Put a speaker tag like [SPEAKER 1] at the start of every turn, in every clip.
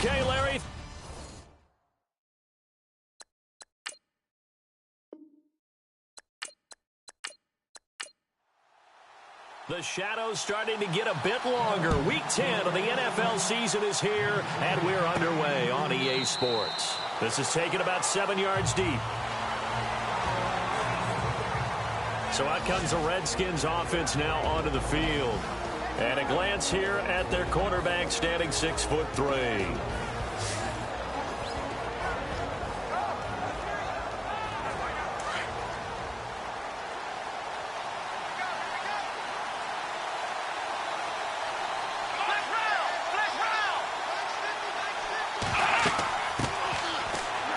[SPEAKER 1] Okay, Larry. The shadow's starting to get a bit longer. Week 10 of the NFL season is here, and we're underway on EA Sports. This is taken about 7 yards deep. So out comes the Redskins offense now onto the field. And a glance here at their quarterback standing 6'3".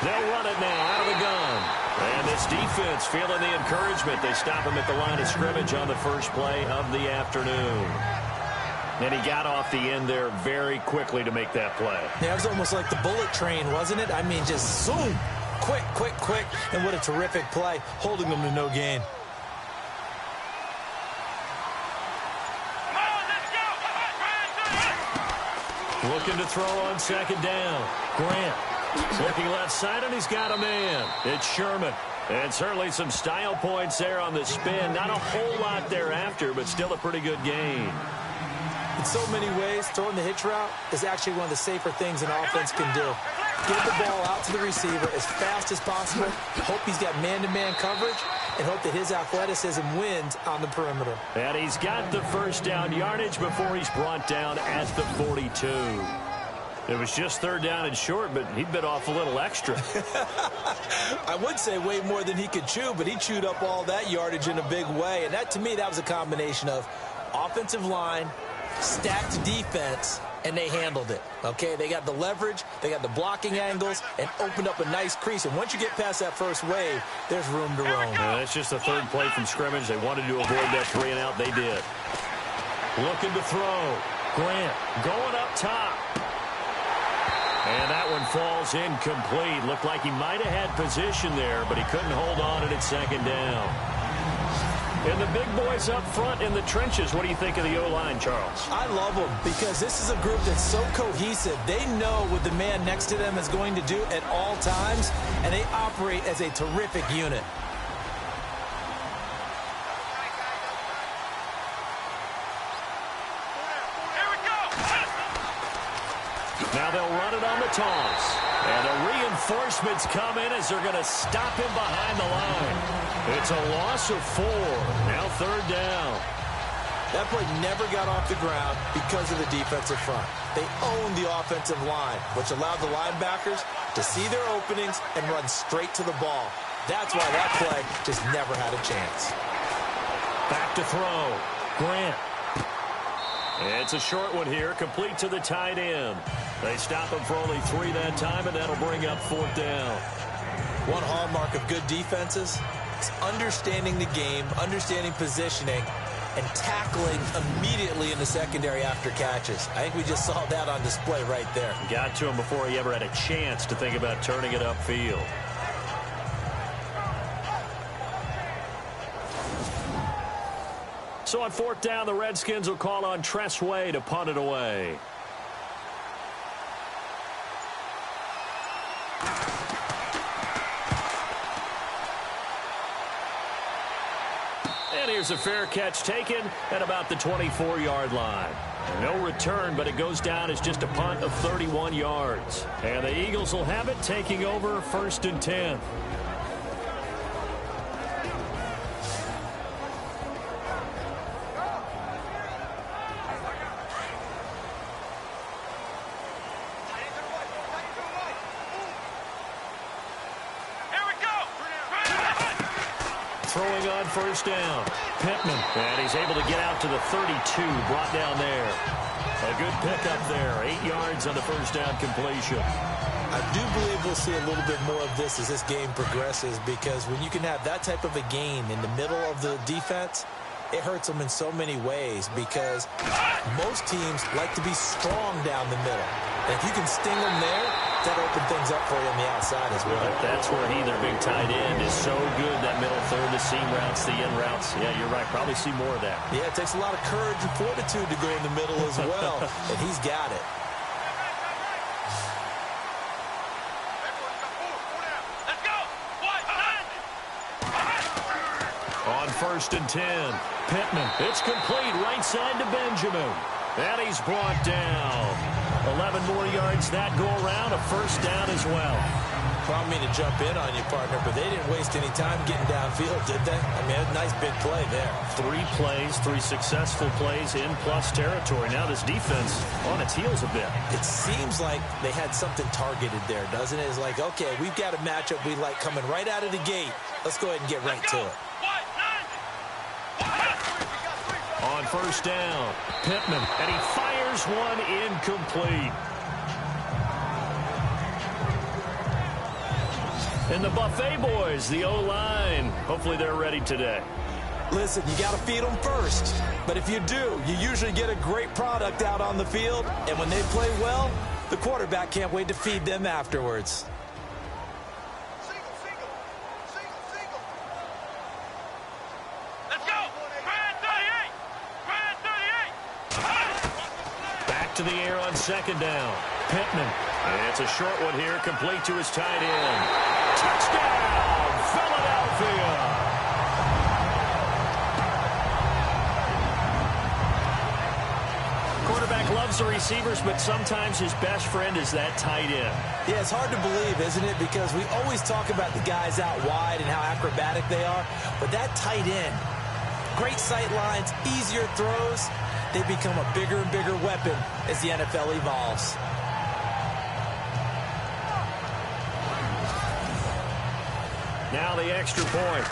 [SPEAKER 1] They'll run it now out of the gun. And this defense feeling the encouragement. They stop him at the line of scrimmage on the first play of the afternoon. And he got off the end there very quickly to make that play.
[SPEAKER 2] Yeah, it was almost like the bullet train, wasn't it? I mean, just zoom. Quick, quick, quick. And what a terrific play, holding them to no gain.
[SPEAKER 1] Looking to throw on second down. Grant. Looking left side, and he's got a man. It's Sherman. And certainly some style points there on the spin. Not a whole lot thereafter, but still a pretty good gain.
[SPEAKER 2] In so many ways, throwing the hitch route is actually one of the safer things an offense can do. Get the ball out to the receiver as fast as possible. Hope he's got man-to-man coverage, and hope that his athleticism wins on the perimeter.
[SPEAKER 1] And he's got the first down yardage before he's brought down at the 42. It was just third down and short, but he bit off a little extra.
[SPEAKER 2] I would say way more than he could chew, but he chewed up all that yardage in a big way. And that, to me, that was a combination of offensive line, stacked defense, and they handled it. Okay, they got the leverage, they got the blocking angles, and opened up a nice crease. And once you get past that first wave, there's room to roam.
[SPEAKER 1] That's just the third play from scrimmage. They wanted to avoid that 3 and out. They did. Looking to throw. Grant going up top. And that one falls incomplete. Looked like he might have had position there, but he couldn't hold on at second down. And the big boys up front in the trenches, what do you think of the O-line, Charles?
[SPEAKER 2] I love them because this is a group that's so cohesive. They know what the man next to them is going to do at all times, and they operate as a terrific unit.
[SPEAKER 1] Now they'll run it on the toss. And the reinforcements come in as they're going to stop him behind the line. It's a loss of 4. Now third down.
[SPEAKER 2] That play never got off the ground because of the defensive front. They owned the offensive line, which allowed the linebackers to see their openings and run straight to the ball. That's why that play just never had a chance.
[SPEAKER 1] Back to throw. Grant. It's a short one here, complete to the tight end. They stop him for only 3 that time, and that'll bring up fourth down.
[SPEAKER 2] One hallmark of good defenses is understanding the game, understanding positioning, and tackling immediately in the secondary after catches. I think we just saw that on display right there.
[SPEAKER 1] Got to him before he ever had a chance to think about turning it upfield. So on fourth down, the Redskins will call on Tress Way to punt it away. And here's a fair catch taken at about the 24-yard line. No return, but it goes down as just a punt of 31 yards. And the Eagles will have it, taking over 1st and 10. Throwing on first down. Pittman. And he's able to get out to the 32. Brought down there. A good pickup there. 8 yards on the first down completion.
[SPEAKER 2] I do believe we'll see a little bit more of this as this game progresses, because when you can have that type of a gain in the middle of the defense, it hurts them in so many ways, because most teams like to be strong down the middle. And if you can sting them there, that opens things up for you on the outside as well.
[SPEAKER 1] That's where their big tight end, is so good, that middle third, the seam routes, the in routes. Yeah, you're right. Probably see more of that.
[SPEAKER 2] Yeah, it takes a lot of courage and fortitude to go in the middle as well, and he's got it.
[SPEAKER 1] 1st and 10. Pittman, it's complete right side to Benjamin. And he's brought down. 11 more yards that go around, a 1st down as well.
[SPEAKER 2] I don't mean to jump in on you, partner, but they didn't waste any time getting downfield, did they? I mean, a nice big play there.
[SPEAKER 1] 3 plays, 3 successful plays in plus territory. Now this defense on its heels a bit.
[SPEAKER 2] It seems like they had something targeted there, doesn't it? It's like, okay, we've got a matchup we like coming right out of the gate. Let's go ahead and get right to it.
[SPEAKER 1] On 1st down, Pittman, and he fires one incomplete. And the Buffet boys, the O-line, hopefully they're ready today.
[SPEAKER 2] Listen, you got to feed them first. But if you do, you usually get a great product out on the field. And when they play well, the quarterback can't wait to feed them afterwards.
[SPEAKER 3] Let's go. Brad 38. Brad 38.
[SPEAKER 1] Back to the air on 2nd down. Pittman. And it's a short one here, complete to his tight end. Touchdown, Philadelphia. Quarterback loves the receivers, but sometimes his best friend is that tight end.
[SPEAKER 2] Yeah, it's hard to believe, isn't it? Because we always talk about the guys out wide and how acrobatic they are. But that tight end, great sight lines, easier throws, they become a bigger and bigger weapon as the NFL evolves.
[SPEAKER 1] Now the extra point.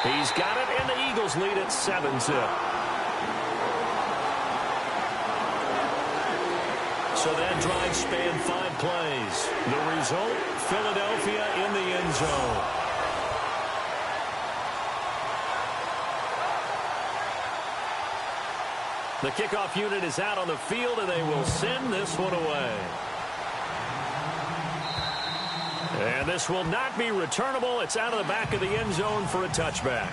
[SPEAKER 1] He's got it, and the Eagles lead at 7-zip. So that drive spanned 5 plays. The result, Philadelphia in the end zone. The kickoff unit is out on the field, and they will send this one away. And this will not be returnable. It's out of the back of the end zone for a touchback.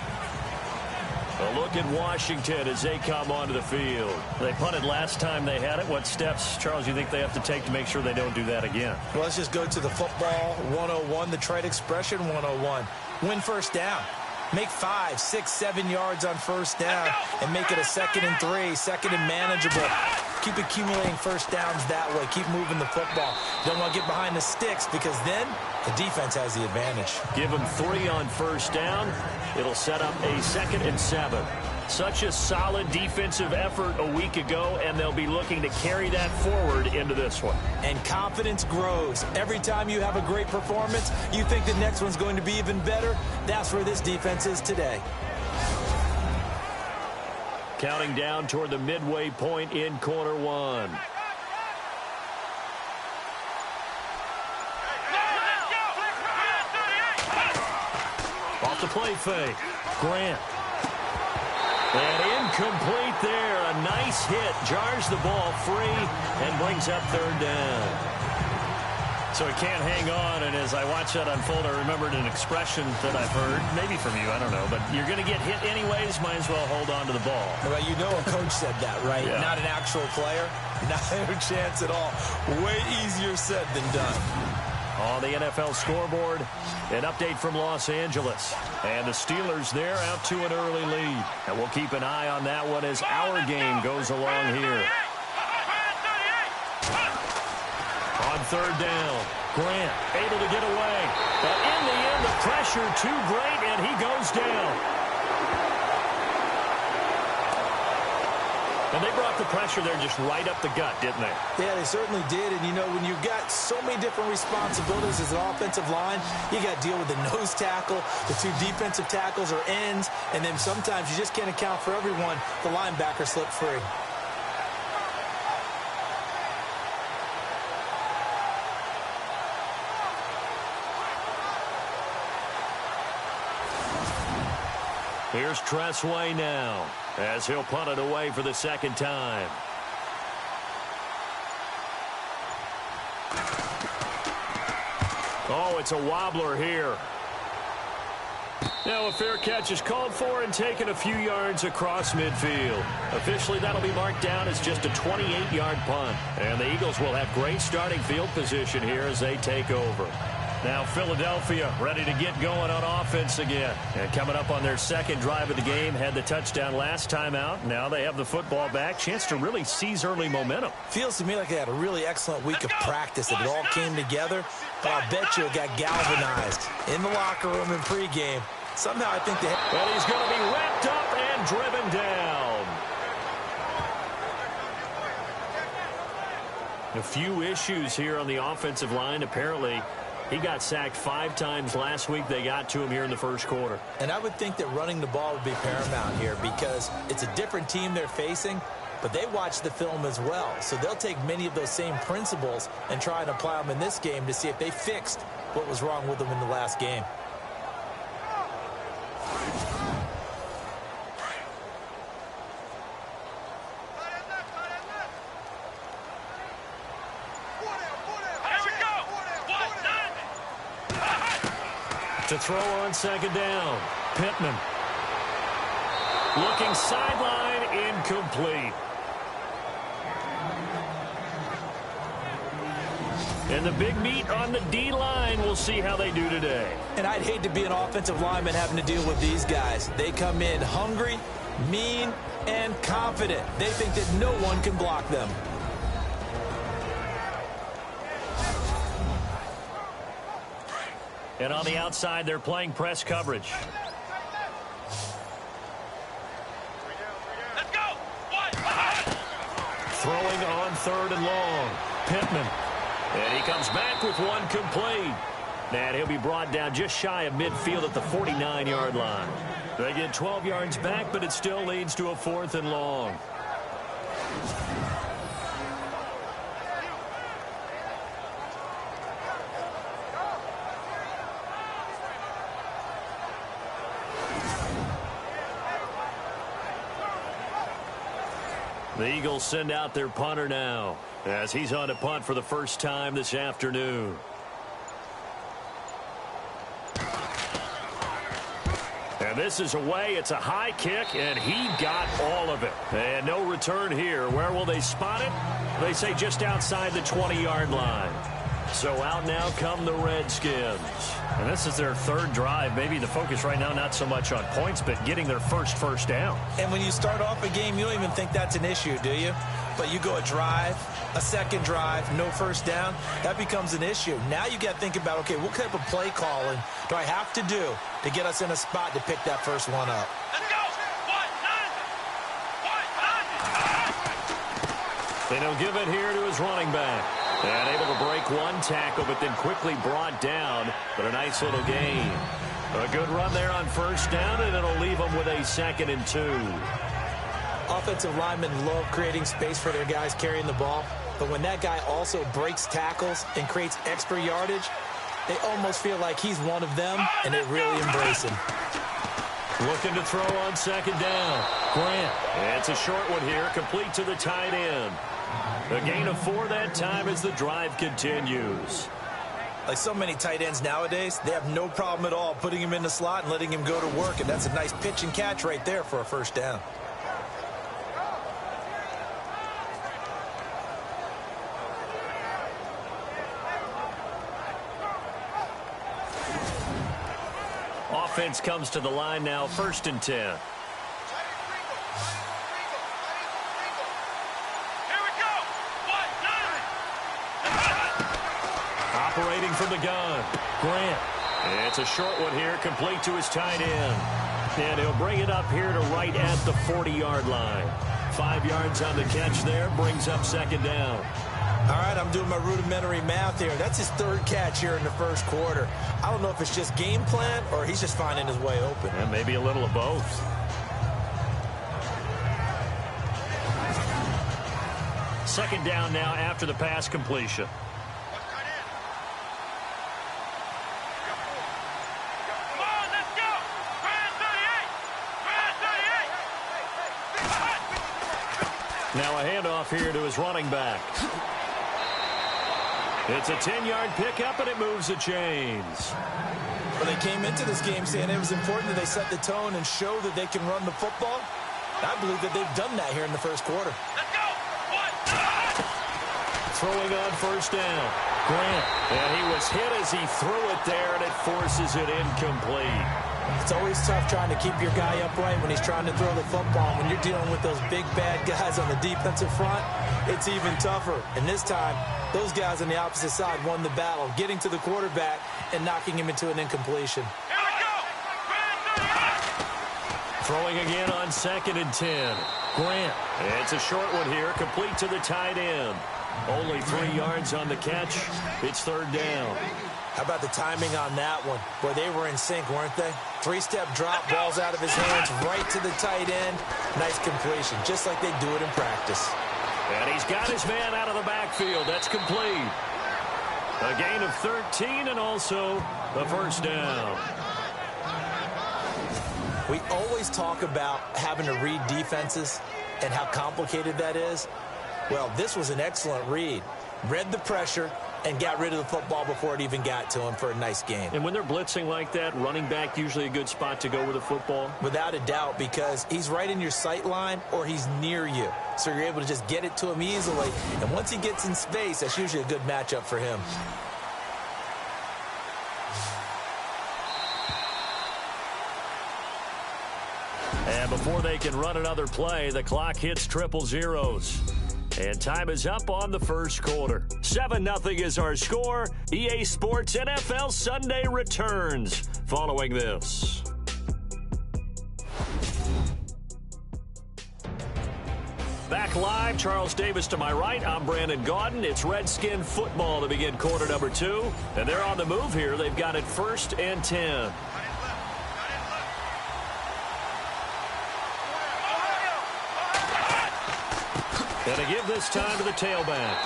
[SPEAKER 1] A look at Washington as they come onto the field. They punted last time they had it. What steps, Charles, you think they have to take to make sure they don't do that again?
[SPEAKER 2] Well, let's just go to the football 101, the trade expression 101. Win 1st down. Make 5, 6, 7 yards on 1st down and make it a 2nd and 3, 2nd and manageable. Keep accumulating 1st downs that way. Keep moving the football. Don't want to get behind the sticks because then the defense has the advantage.
[SPEAKER 1] Give them 3 on 1st down. It'll set up a 2nd and 7. Such a solid defensive effort a week ago, and they'll be looking to carry that forward into this one.
[SPEAKER 2] And confidence grows. Every time you have a great performance, you think the next one's going to be even better. That's where this defense is today.
[SPEAKER 1] Counting down toward the midway point in quarter 1. Off the play fake. Grant. And incomplete there. A nice hit. Jars the ball free and brings up 3rd down. So he can't hang on, and as I watch that unfold, I remembered an expression that I've heard, maybe from you, I don't know, but you're going to get hit anyways, might as well hold on to the ball.
[SPEAKER 2] Well, you know a coach said that, right?
[SPEAKER 1] Yeah.
[SPEAKER 2] Not an actual player. Not a chance at all. Way easier said than done.
[SPEAKER 1] On the NFL scoreboard, an update from Los Angeles. And the Steelers, they're out to an early lead. And we'll keep an eye on that one as our game goes along here. On 3rd down, Grant able to get away. But in the end, the pressure too great, and he goes down. And they brought the pressure there just right up the gut, didn't they?
[SPEAKER 2] Yeah, they certainly did. And, you know, when you've got so many different responsibilities as an offensive line, you got to deal with the nose tackle, the 2 defensive tackles or ends, and then sometimes you just can't account for everyone. The linebacker slipped free.
[SPEAKER 1] Here's Tressway now as he'll punt it away for the 2nd time. Oh, it's a wobbler here. Now a fair catch is called for and taken a few yards across midfield. Officially, that'll be marked down as just a 28-yard punt. And the Eagles will have great starting field position here as they take over. Now Philadelphia ready to get going on offense again. And coming up on their second drive of the game, had the touchdown last time out. Now they have the football back. Chance to really seize early momentum.
[SPEAKER 2] Feels to me like they had a really excellent week of practice. It all came together, but I'll bet you it got galvanized in the locker room in pregame. Somehow I think they...
[SPEAKER 1] Well, he's going to be wrapped up and driven down. A few issues here on the offensive line. Apparently, he got sacked 5 times last week. They got to him here in the first quarter.
[SPEAKER 2] And I would think that running the ball would be paramount here because it's a different team they're facing, but they watch the film as well. So they'll take many of those same principles and try and apply them in this game to see if they fixed what was wrong with them in the last game.
[SPEAKER 1] To throw on second down, Pittman. Looking sideline, incomplete. And the big meat on the D-line, we'll see how they do today.
[SPEAKER 2] And I'd hate to be an offensive lineman having to deal with these guys. They come in hungry, mean, and confident. They think that no one can block them.
[SPEAKER 1] And on the outside, they're playing press coverage.
[SPEAKER 3] Let's go.
[SPEAKER 1] Throwing on third and long. Pittman. And he comes back with one complete. And he'll be brought down just shy of midfield at the 49-yard line. They get 12 yards back, but it still leads to a 4th and long. The Eagles send out their punter now as he's on to punt for the first time this afternoon. And this is away. It's a high kick, and he got all of it. And no return here. Where will they spot it? They say just outside the 20-yard line. So out now come the Redskins. And this is their third drive. Maybe the focus right now not so much on points, but getting their first down.
[SPEAKER 2] And when you start off a game, you don't even think that's an issue, do you? But you go a drive, a second drive, no first down, that becomes an issue. Now you got to think about, okay, what type of play calling do I have to do to get us in a spot to pick that first one up?
[SPEAKER 3] Let's go.
[SPEAKER 1] And he'll give it here to his running back. And able to break one tackle, but then quickly brought down. But a nice little gain. A good run there on first down, and it'll leave them with a 2nd and 2.
[SPEAKER 2] Offensive linemen love creating space for their guys carrying the ball. But when that guy also breaks tackles and creates extra yardage, they almost feel like he's one of them, and they really embrace him.
[SPEAKER 1] Looking to throw on second down. Grant. And it's a short one here, complete to the tight end. A gain of 4 that time as the drive continues.
[SPEAKER 2] Like so many tight ends nowadays, they have no problem at all putting him in the slot and letting him go to work, and that's a nice pitch and catch right there for a first down.
[SPEAKER 1] Offense comes to the line now, 1st and 10. Operating from the gun, Grant. It's a short one here, complete to his tight end. And he'll bring it up here to right at the 40-yard line. 5 yards on the catch there, brings up 2nd down.
[SPEAKER 2] All right, I'm doing my rudimentary math here. That's his 3rd catch here in the first quarter. I don't know if it's just game plan or he's just finding his way open.
[SPEAKER 1] And maybe a little of both. Second down now after the pass completion. Now a handoff here to his running back. It's a 10-yard pickup, and it moves the chains.
[SPEAKER 2] Well, they came into this game saying it was important that they set the tone and show that they can run the football. I believe that they've done that here in the first quarter.
[SPEAKER 3] Let's go.
[SPEAKER 1] Throwing on first down. Grant. And he was hit as he threw it there, and it forces it incomplete.
[SPEAKER 2] It's always tough trying to keep your guy upright when he's trying to throw the football. When you're dealing with those big, bad guys on the defensive front, it's even tougher. And this time, those guys on the opposite side won the battle, getting to the quarterback and knocking him into an incompletion.
[SPEAKER 3] Here we go.
[SPEAKER 1] Throwing again on 2nd and 10. Grant. It's a short one here, complete to the tight end. Only 3 yards on the catch. It's 3rd down.
[SPEAKER 2] How about the timing on that one? Boy, they were in sync, weren't they? 3-step drop, balls out of his hands, right to the tight end. Nice completion, just like they do it in practice.
[SPEAKER 1] And he's got his man out of the backfield. That's complete. A gain of 13 and also the 1st down.
[SPEAKER 2] We always talk about having to read defenses and how complicated that is. Well, this was an excellent read. Read the pressure and got rid of the football before it even got to him for a nice gain.
[SPEAKER 1] And when they're blitzing like that, running back usually a good spot to go with the football?
[SPEAKER 2] Without a doubt, because he's right in your sight line or he's near you. So you're able to just get it to him easily. And once he gets in space, that's usually a good matchup for him.
[SPEAKER 1] And before they can run another play, the clock hits triple zeros. And time is up on the 1st quarter. 7-0 is our score. EA Sports NFL Sunday returns following this. Back live, Charles Davis to my right. I'm Brandon Gaudin. It's Redskin football to begin quarter number 2. And they're on the move here. They've got it 1st and 10. And to give this time to the tailback.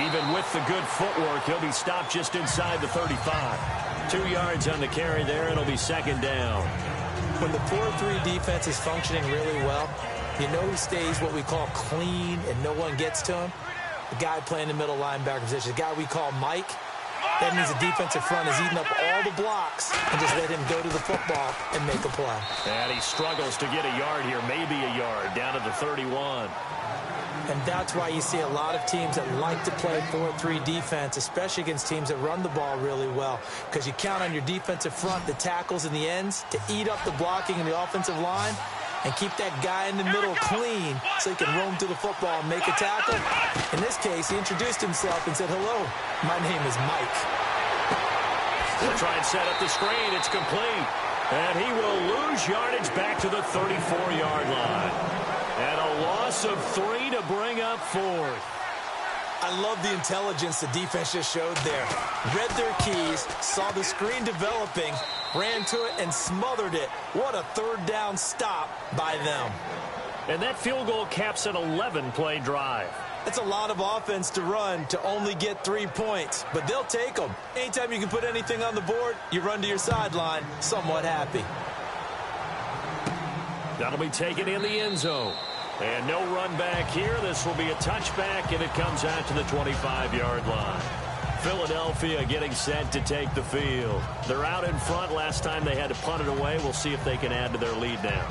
[SPEAKER 1] Even with the good footwork, he'll be stopped just inside the 35. 2 yards on the carry there. It'll be 2nd down.
[SPEAKER 2] When the 4-3 defense is functioning really well, you know he stays what we call clean and no one gets to him. The guy playing the middle linebacker position, the guy we call Mike, that means the defensive front is eating up all the blocks and just let him go to the football and make a play.
[SPEAKER 1] And he struggles to get a yard here, maybe a yard, down to the 31.
[SPEAKER 2] And that's why you see a lot of teams that like to play 4-3 defense, especially against teams that run the ball really well, because you count on your defensive front, the tackles and the ends, to eat up the blocking in the offensive line and keep that guy in the middle clean so he can roam to the football and make a tackle. In this case, he introduced himself and said, "Hello, my name is Mike."
[SPEAKER 1] They'll try and set up the screen. It's complete. And he will lose yardage back to the 34-yard line. And a loss of 3 to bring up 4th.
[SPEAKER 2] I love the intelligence the defense just showed there. Read their keys, saw the screen developing, ran to it, and smothered it. What a 3rd down stop by them.
[SPEAKER 1] And that field goal caps an 11-play drive.
[SPEAKER 2] It's a lot of offense to run to only get 3 points, but they'll take them. Anytime you can put anything on the board, you run to your sideline somewhat happy.
[SPEAKER 1] That'll be taken in the end zone. And no run back here. This will be a touchback, and it comes out to the 25-yard line. Philadelphia getting set to take the field. They're out in front. Last time they had to punt it away. We'll see if they can add to their lead now.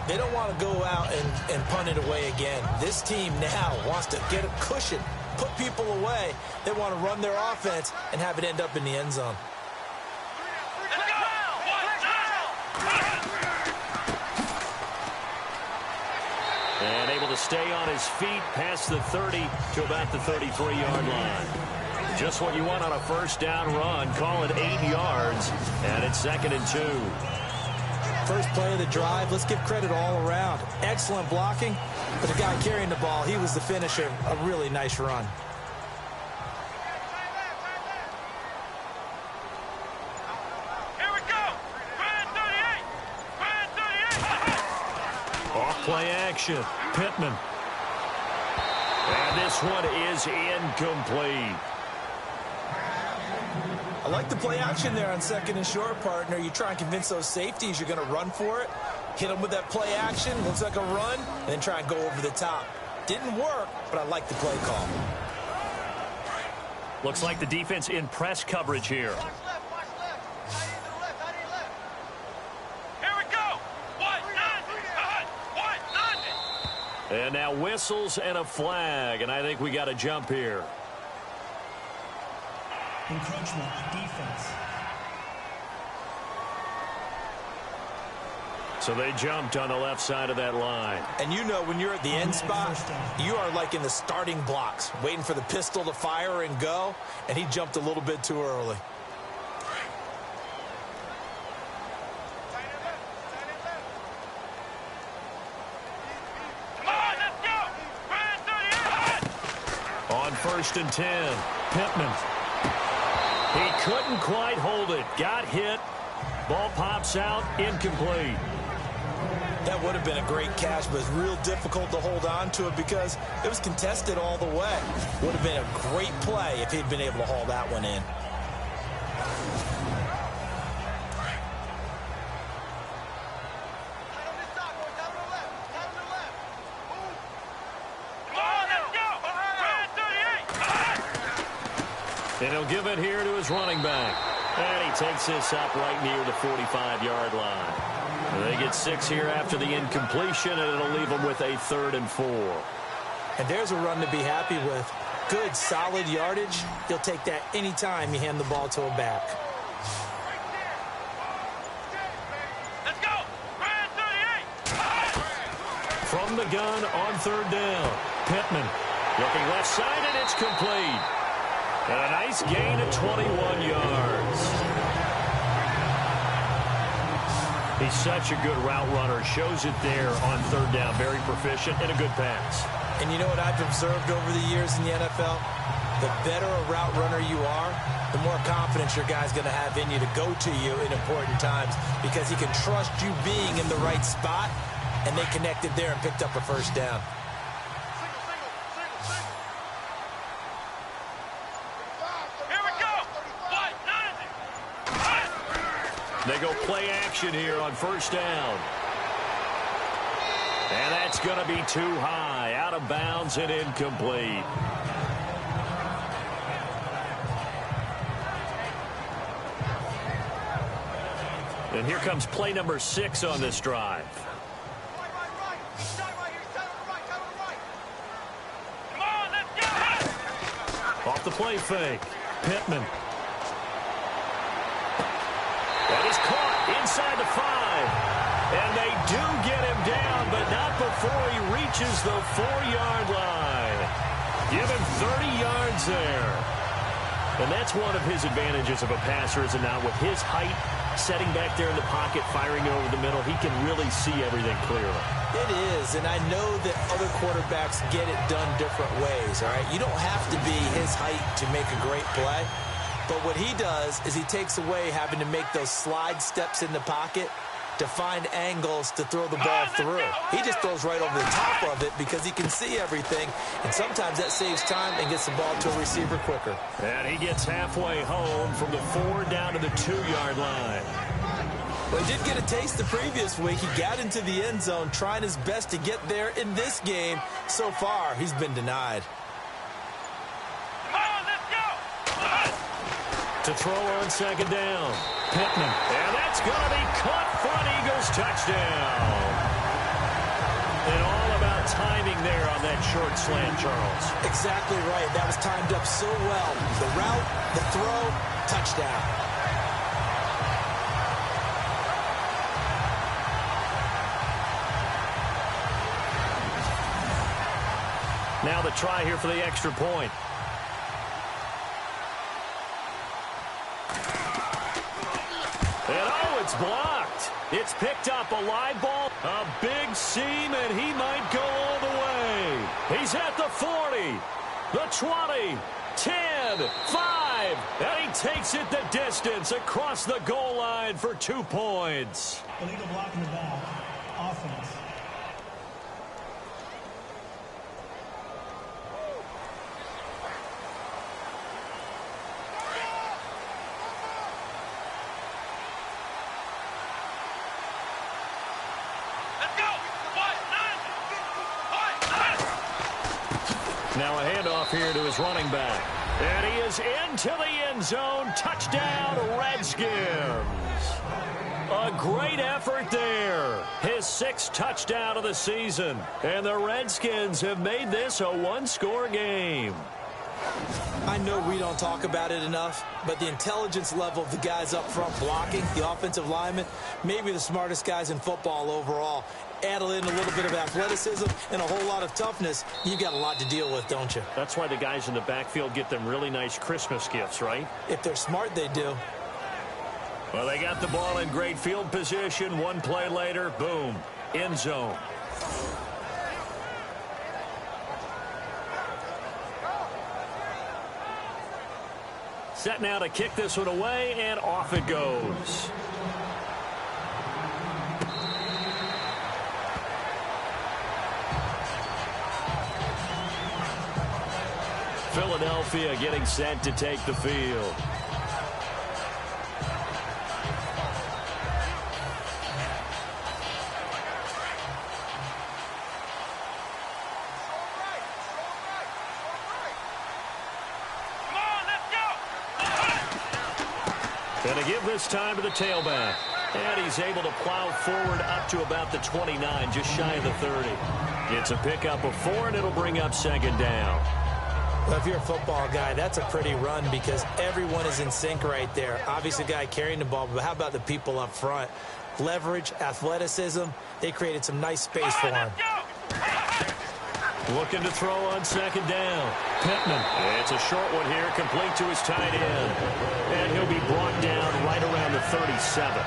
[SPEAKER 2] They don't want to go out and punt it away again. This team now wants to get a cushion, put people away. They want to run their offense and have it end up in the end zone.
[SPEAKER 1] And able to stay on his feet past the 30 to about the 33-yard line. Just what you want on a 1st down run. Call it 8 yards, and it's 2nd and 2.
[SPEAKER 2] First play of the drive, let's give credit all around. Excellent blocking, but the guy carrying the ball, he was the finisher. A really nice run.
[SPEAKER 3] Here we go. Grand 38. Grand 38.
[SPEAKER 1] Off play action. Pittman. And this one is incomplete.
[SPEAKER 2] I like the play action there on 2nd and short, partner. You try and convince those safeties you're going to run for it. Hit them with that play action. Looks like a run. And then try and go over the top. Didn't work, but I like the play call.
[SPEAKER 1] Looks like the defense in press coverage here.
[SPEAKER 3] Watch left. Watch left. I need left. Here we go. 1-9.
[SPEAKER 1] And now whistles and a flag. And I think we got a jump here.
[SPEAKER 4] Encroachment defense.
[SPEAKER 1] So they jumped on the left side of that line.
[SPEAKER 2] And you know when you're at the end spot, you are like in the starting blocks, waiting for the pistol to fire and go, and he jumped a little bit too early.
[SPEAKER 1] On 1st and 10, Pittman. He couldn't quite hold it. Got hit. Ball pops out, incomplete.
[SPEAKER 2] That would have been a great catch, but it's real difficult to hold on to it because it was contested all the way. Would have been a great play if he'd been able to haul that one in.
[SPEAKER 1] And he'll give it here to his running back. And he takes this up right near the 45-yard line. They get 6 here after the incompletion, and it'll leave them with a 3rd and 4.
[SPEAKER 2] And there's a run to be happy with. Good, solid yardage. You'll take that anytime you hand the ball to a back.
[SPEAKER 3] Let's go!
[SPEAKER 1] From the gun on 3rd down. Pittman looking left side, and it's complete. And a nice gain of 21 yards. He's such a good route runner. Shows it there on 3rd down. Very proficient and a good pass.
[SPEAKER 2] And you know what I've observed over the years in the NFL? The better a route runner you are, the more confidence your guy's going to have in you to go to you in important times because he can trust you being in the right spot, and they connected there and picked up a 1st down.
[SPEAKER 1] They go play action here on 1st down. And that's going to be too high. Out of bounds and incomplete. And here comes play number 6 on this drive. Off the play fake. Pittman. That is caught inside the 5. And they do get him down, but not before he reaches the 4-yard line. Give him 30 yards there. And that's one of his advantages of a passer, is it not? With his height, setting back there in the pocket, firing it over the middle, he can really see everything clearly.
[SPEAKER 2] It is, and I know that other quarterbacks get it done different ways, all right? You don't have to be his height to make a great play. But what he does is he takes away having to make those slide steps in the pocket to find angles to throw the ball through. He just throws right over the top of it because he can see everything, and sometimes that saves time and gets the ball to a receiver quicker.
[SPEAKER 1] And he gets halfway home from the 4 down to the 2-yard line.
[SPEAKER 2] Well, he did get a taste the previous week. He got into the end zone trying his best to get there in this game. So far, he's been denied.
[SPEAKER 1] To throw on 2nd down. Pittman. And that's going to be caught for an Eagles touchdown. And all about timing there on that short slant, Charles.
[SPEAKER 2] Exactly right. That was timed up so well. The route, the throw, touchdown.
[SPEAKER 1] Now the try here for the extra point. And oh, it's blocked. It's picked up, a live ball, a big seam, and he might go all the way. He's at the 40, the 20, 10, 5, and he takes it the distance across the goal line for 2 points.
[SPEAKER 4] Illegal block in the back. Offense.
[SPEAKER 1] Now a handoff here to his running back. And he is into the end zone. Touchdown, Redskins. A great effort there. His 6th touchdown of the season. And the Redskins have made this a 1-score game.
[SPEAKER 2] I know we don't talk about it enough, but the intelligence level of the guys up front blocking, the offensive linemen, maybe the smartest guys in football overall. Add in a little bit of athleticism and a whole lot of toughness, you've got a lot to deal with, don't you?
[SPEAKER 1] That's why the guys in the backfield get them really nice Christmas gifts, right?
[SPEAKER 2] If they're smart, they do.
[SPEAKER 1] Well, they got the ball in great field position. One play later, boom, end zone. Set now to kick this one away, and off it goes. Philadelphia getting set to take the field. And to give this time to the tailback. And he's able to plow forward up to about the 29, just shy of the 30. It's a pickup of 4, and it'll bring up second down.
[SPEAKER 2] Well, if you're a football guy, that's a pretty run because everyone is in sync right there. Obviously, the guy carrying the ball, but how about the people up front? Leverage, athleticism, they created some nice space for him.
[SPEAKER 1] Looking to throw on second down. Pittman. It's a short one here, complete to his tight end. And he'll be brought down right around the 37.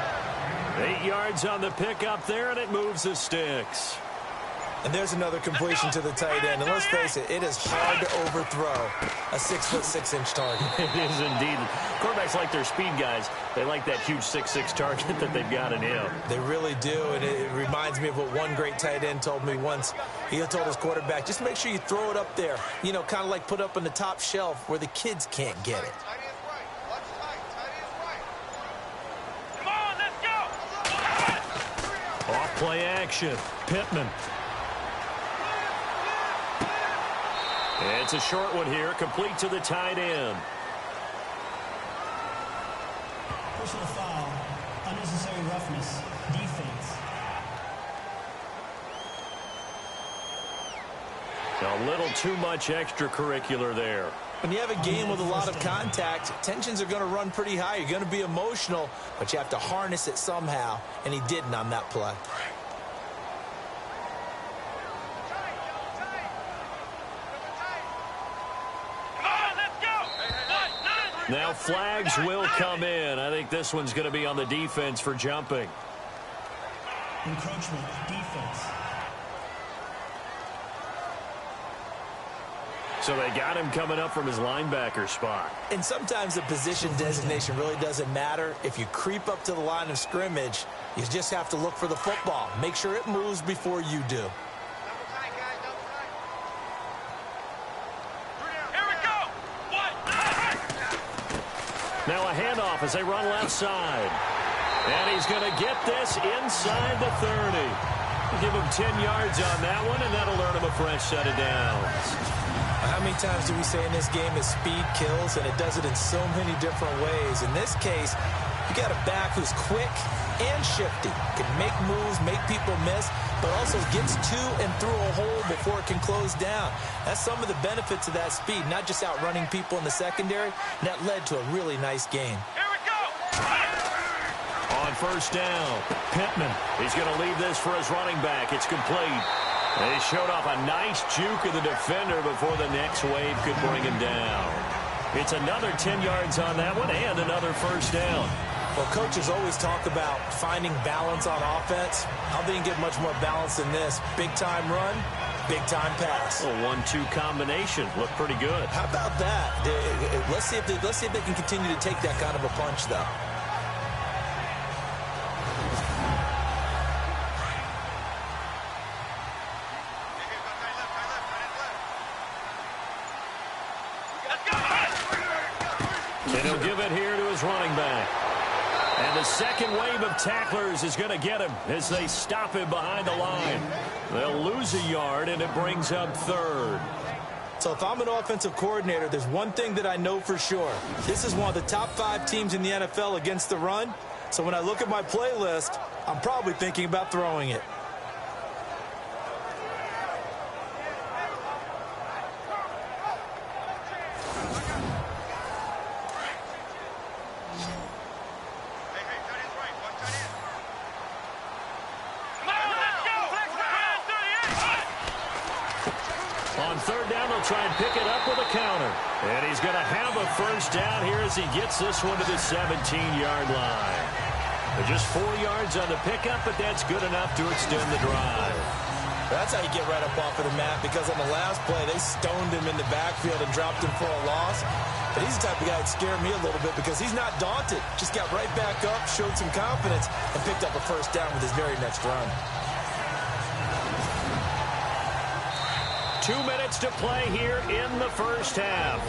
[SPEAKER 1] 8 yards on the pickup there, and it moves the sticks.
[SPEAKER 2] And there's another completion to the tight end. And let's face it, it is hard to overthrow a 6'6" target.
[SPEAKER 1] It is indeed. Quarterbacks like their speed guys. They like that huge 6'6" target that they've got in him.
[SPEAKER 2] They really do, and it reminds me of what one great tight end told me once. He told his quarterback, just make sure you throw it up there. You know, kind of like put up on the top shelf where the kids can't get it.
[SPEAKER 3] Tight end's right. Watch tight. Tight end's right. Come on, let's go.
[SPEAKER 1] Off play action. Pittman. It's a short one here, complete to the tight end.
[SPEAKER 4] Personal foul, unnecessary roughness, defense.
[SPEAKER 1] A little too much extracurricular there.
[SPEAKER 2] When you have a game with a lot of contact, tensions are going to run pretty high. You're going to be emotional, but you have to harness it somehow, and he didn't on that play.
[SPEAKER 1] Now flags will come in. I think this one's going to be on the defense for jumping.
[SPEAKER 4] Encroachment, defense.
[SPEAKER 2] So they got him coming up from his linebacker spot. And sometimes the position designation really doesn't matter. If you creep up to the line of scrimmage, you just have to look for the football. Make sure it moves before you do. Now a handoff as they run left side. And he's going to get this inside the 30. Give him 10 yards on that one, and that'll earn him a fresh set of downs. How many times do we say in this game that speed kills, and it does it in so many different ways? In this case, you got a back who's quick and shifty, can make moves, make people miss, but also gets to and through a hole before it can close down. That's some of the benefits of that speed, not just outrunning people in the secondary, and that led to a really nice game.
[SPEAKER 3] Here we go!
[SPEAKER 1] On first down, Pittman. He's going to leave this for his running back. It's complete. They showed off a nice juke of the defender before the next wave could bring him down. It's another 10 yards on that one and another first down.
[SPEAKER 2] Well, coaches always talk about finding balance on offense. I don't think you get much more balance than this. Big-time run, big-time pass.
[SPEAKER 1] A 1-2 combination. Looked pretty good.
[SPEAKER 2] How about that? Let's see if they can continue to take that kind of a punch, though.
[SPEAKER 1] And he'll give it here to his running back. And the second wave of tacklers is going to get him as they stop him behind the line. They'll lose a yard, and it brings up third.
[SPEAKER 2] So if I'm an offensive coordinator, there's one thing that I know for sure. This is one of the top 5 teams in the NFL against the run. So when I look at my playlist, I'm probably thinking about throwing it.
[SPEAKER 1] try and pick it up with a counter. And he's going to have a first down here as he gets this one to the 17-yard line. Just 4 yards on the pickup, but that's good enough to extend the drive.
[SPEAKER 2] That's how you get right up off of the mat, because on the last play, they stoned him in the backfield and dropped him for a loss. But he's the type of guy that scared me a little bit because he's not daunted. Just got right back up, showed some confidence, and picked up a first down with his very next run.
[SPEAKER 1] 2 minutes to play here in the first half.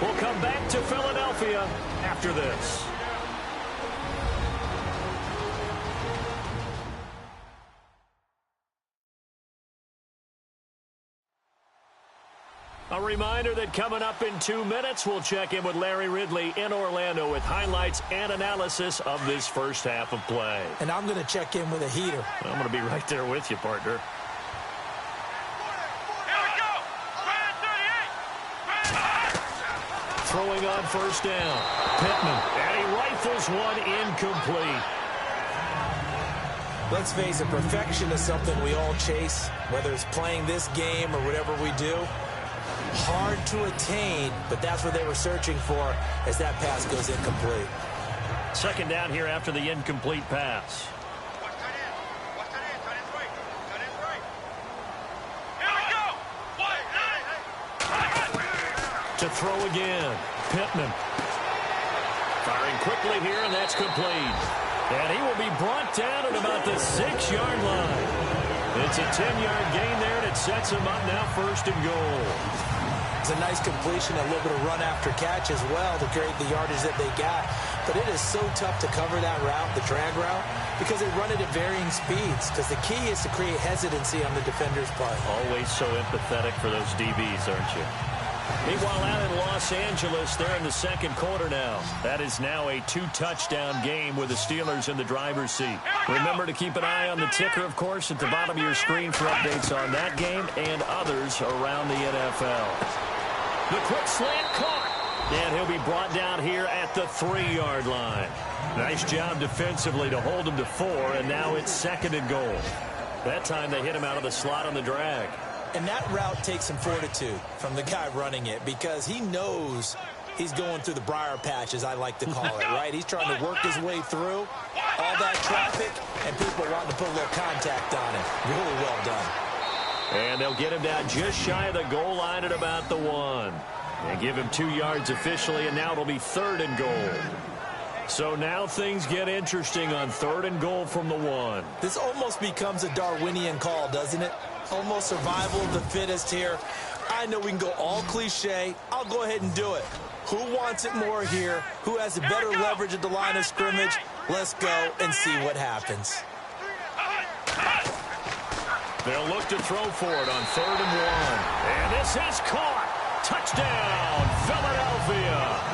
[SPEAKER 1] We'll come back to Philadelphia after this. A reminder that coming up in 2 minutes, we'll check in with Larry Ridley in Orlando with highlights and analysis of this first half of play.
[SPEAKER 2] And I'm going to check in with a heater.
[SPEAKER 1] I'm going to be right there with you, partner.
[SPEAKER 3] Here we go.
[SPEAKER 1] Throwing on first down. Pittman, and he rifles one incomplete.
[SPEAKER 2] Let's face it, perfection is something we all chase, whether it's playing this game or whatever we do. Hard to attain, but that's what they were searching for as that pass goes incomplete.
[SPEAKER 1] Second down here after the incomplete pass.
[SPEAKER 3] Watch that in. Watch that in. Tight end's right. Tight end's right. Here we go.
[SPEAKER 1] To throw again. Pittman. Firing quickly here, and that's complete. And he will be brought down at about the 6-yard line. It's a 10-yard gain there, and it sets him up now first and goal.
[SPEAKER 2] It's a nice completion, a little bit of run after catch as well to create the yardage that they got. But it is so tough to cover that route, the drag route, because they run it at varying speeds. Because the key is to create hesitancy on the defender's part.
[SPEAKER 1] Always so empathetic for those DBs, aren't you? Meanwhile, out in Los Angeles, they're in the second quarter now. That is now a 2-touchdown game with the Steelers in the driver's seat. Remember to keep an eye on the ticker, of course, at the bottom of your screen for updates on that game and others around the NFL. The quick slant caught, and he'll be brought down here at the 3-yard line. Nice job defensively to hold him to 4, and now it's second and goal. That time they hit him out of the slot on the drag.
[SPEAKER 2] And that route takes some fortitude from the guy running it because he knows he's going through the briar patch, as I like to call it, right? He's trying to work his way through all that traffic and people wanting to put a little contact on him. Really well done.
[SPEAKER 1] And they'll get him down just shy of the goal line at about the 1. And give him 2 yards officially, and now it'll be third and goal. So now things get interesting on third and goal from the 1.
[SPEAKER 2] This almost becomes a Darwinian call, doesn't it? Almost survival of the fittest here. I know we can go all cliche. I'll go ahead and do it. Who wants it more here? Who has the better leverage at the line of scrimmage? Let's go and see what happens.
[SPEAKER 1] They'll look to throw for it on third and 1. And this is caught. Touchdown, Philadelphia.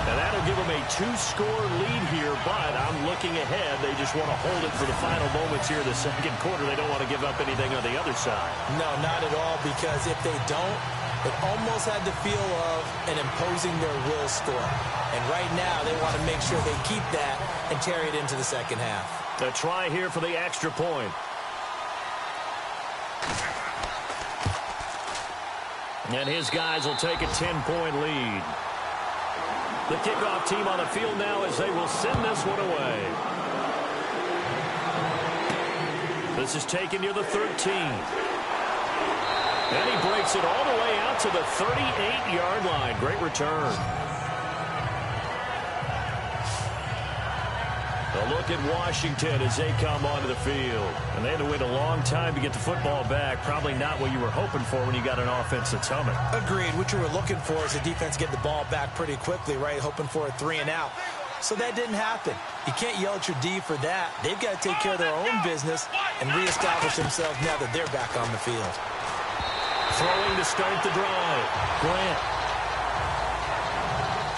[SPEAKER 1] And that'll give them a 2-score lead here, but I'm looking ahead. They just want to hold it for the final moments here in the second quarter. They don't want to give up anything on the other side.
[SPEAKER 2] No, not at all, because if they don't, it almost had the feel of an imposing their will score. And right now, they want to make sure they keep that and carry it into the second half.
[SPEAKER 1] A try here for the extra point. And his guys will take a 10-point lead. The kickoff team on the field now as they will send this one away. This is taken near the 13. And he breaks it all the way out to the 38-yard line. Great return. A look at Washington as they come onto the field. And they had to wait a long time to get the football back. Probably not what you were hoping for when you got an offense that's humming.
[SPEAKER 2] Agreed. What you were looking for is the defense get the ball back pretty quickly, right? Hoping for a 3 and out. So that didn't happen. You can't yell at your D for that. They've got to take care of their own business and reestablish themselves now that they're back on the field.
[SPEAKER 1] Throwing to start the drive. Grant.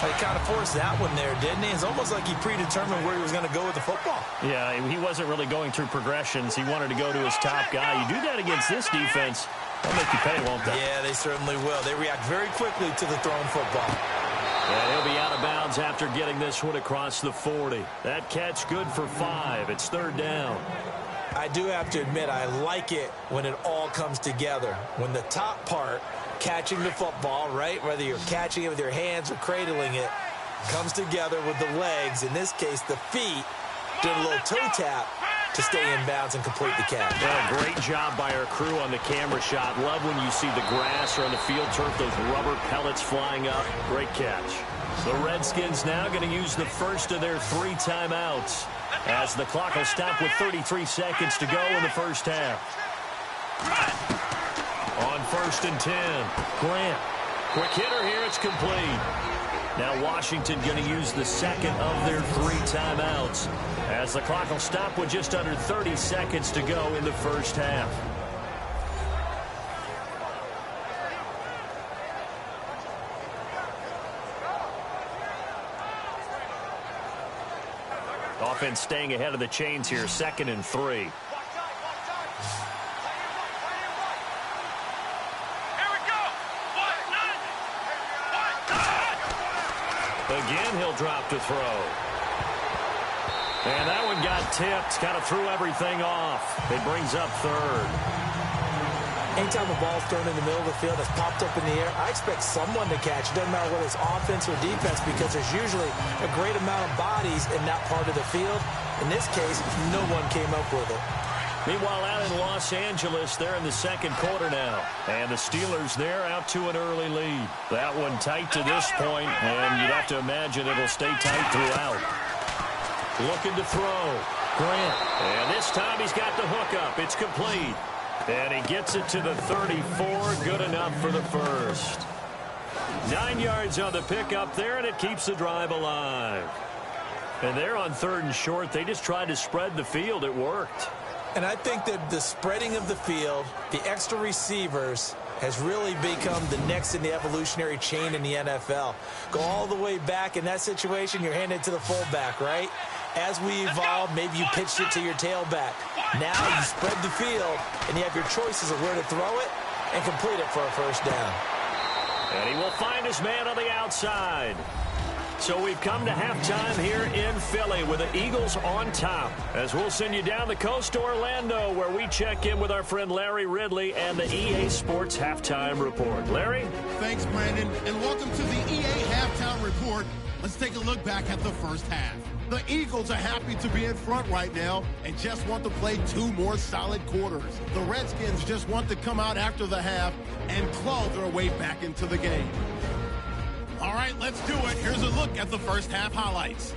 [SPEAKER 2] He kind of forced that one there, didn't he? It's almost like he predetermined where he was going to go with the football.
[SPEAKER 1] Yeah, he wasn't really going through progressions. He wanted to go to his top guy. You do that against this defense, they'll make you pay, won't they?
[SPEAKER 2] Yeah, they certainly will. They react very quickly to the thrown football.
[SPEAKER 1] And he'll be out of bounds after getting this one across the 40. That catch good for 5. It's third down.
[SPEAKER 2] I do have to admit, I like it when it all comes together. When the top part, catching the football, right, whether you're catching it with your hands or cradling it, comes together with the legs, in this case the feet, doing a little toe tap to stay in bounds and complete the catch.
[SPEAKER 1] Yeah, great job by our crew on the camera shot. Love when you see the grass or on the field turf, those rubber pellets flying up. Great catch. The Redskins now going to use the first of their 3 timeouts as the clock will stop with 33 seconds to go in the first half. On 1st and 10, Grant. Quick hitter here, it's complete. Now Washington going to use the second of their 3 timeouts as the clock will stop with just under 30 seconds to go in the first half. Offense staying ahead of the chains here, 2nd and 3. Again, he'll drop to throw. And that one got tipped. Kind of threw everything off. It brings up 3rd.
[SPEAKER 2] Anytime a ball's thrown in the middle of the field that's popped up in the air, I expect someone to catch. It doesn't matter whether it's offense or defense because there's usually a great amount of bodies in that part of the field. In this case, no one came up with it.
[SPEAKER 1] Meanwhile, out in Los Angeles, they're in the 2nd quarter now. And the Steelers there out to an early lead. That one tight to this point, and you'd have to imagine it'll stay tight throughout. Looking to throw. Grant. And this time he's got the hook up. It's complete. And he gets it to the 34. Good enough for the first. 9 yards on the pickup there, and it keeps the drive alive. And they're on 3rd and short. They just tried to spread the field. It worked.
[SPEAKER 2] And I think that the spreading of the field, the extra receivers, has really become the next in the evolutionary chain in the NFL. Go all the way back in that situation, you're handed to the fullback, right? As we evolve, maybe you pitched it to your tailback. Now you spread the field, and you have your choices of where to throw it and complete it for a first down.
[SPEAKER 1] And he will find his man on the outside. So we've come to halftime here in Philly with the Eagles on top. As we'll send you down the coast to Orlando, where we check in with our friend Larry Ridley and the EA Sports Halftime Report. Larry?
[SPEAKER 5] Thanks, Brandon, and welcome to the EA Halftime Report. Let's take a look back at the first half. The Eagles are happy to be in front right now and just want to play 2 more solid quarters. The Redskins just want to come out after the half and claw their way back into the game. All right, let's do it. Here's a look at the first half highlights.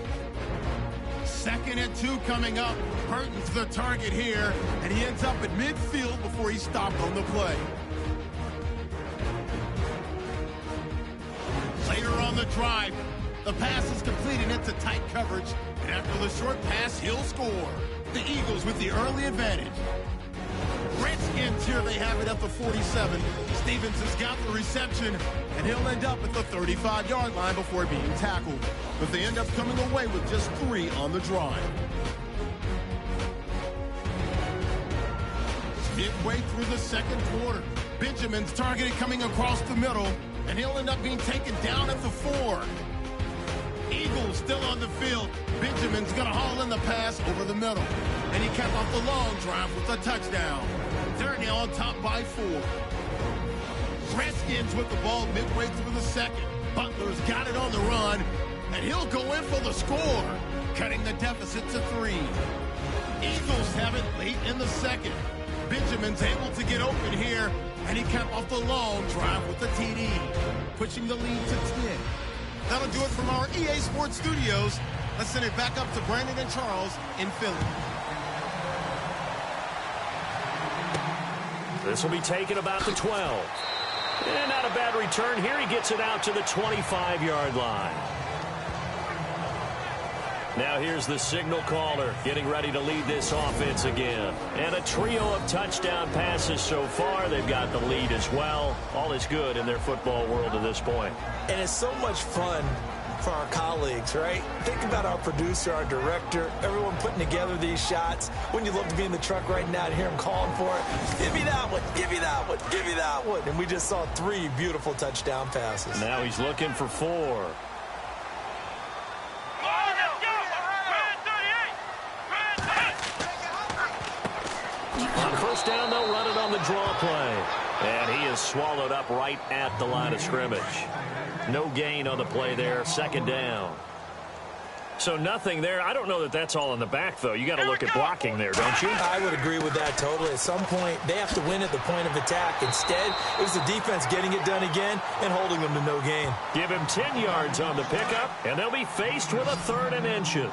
[SPEAKER 5] 2nd and 2 coming up. Burton's the target here, and he ends up at midfield before he stopped on the play. Later on the drive, the pass is completed into tight coverage, and after the short pass, he'll score. The Eagles with the early advantage. Redskins here, they have it at the 47. Stevens has got the reception, and he'll end up at the 35-yard line before being tackled. But they end up coming away with just 3 on the drive. Midway through the 2nd quarter, Benjamin's targeted coming across the middle, and he'll end up being taken down at the 4. Eagles still on the field. Benjamin's going to haul in the pass over the middle. And he kept off the long drive with a touchdown. They're now on top by 4. Redskins with the ball midway through the 2nd. Butler's got it on the run. And he'll go in for the score, cutting the deficit to 3. Eagles have it late in the 2nd. Benjamin's able to get open here. And he kept off the long drive with the TD, pushing the lead to 10. That'll do it from our EA Sports Studios. Let's send it back up to Brandon and Charles in Philly.
[SPEAKER 1] This will be taken about the 12. And not a bad return here. He gets it out to the 25-yard line. Now here's the signal caller getting ready to lead this offense again. And a trio of touchdown passes so far. They've got the lead as well. All is good in their football world at this point.
[SPEAKER 2] And it's so much fun for our colleagues, right? Think about our producer, our director, everyone putting together these shots. Wouldn't you love to be in the truck right now and hear him calling for it? Give me that one, give me that one, give me that one. And we just saw 3 beautiful touchdown passes.
[SPEAKER 1] Now he's looking for 4. was swallowed up right at the line of scrimmage. No gain on the play there. Second down. So nothing there. I don't know that that's all in the back, though. You got to look at blocking there, don't you?
[SPEAKER 2] I would agree with that totally. At some point, they have to win at the point of attack. Instead, it was the defense getting it done again and holding them to no gain.
[SPEAKER 1] Give him 10 yards on the pickup, and they'll be faced with a 3rd and inches.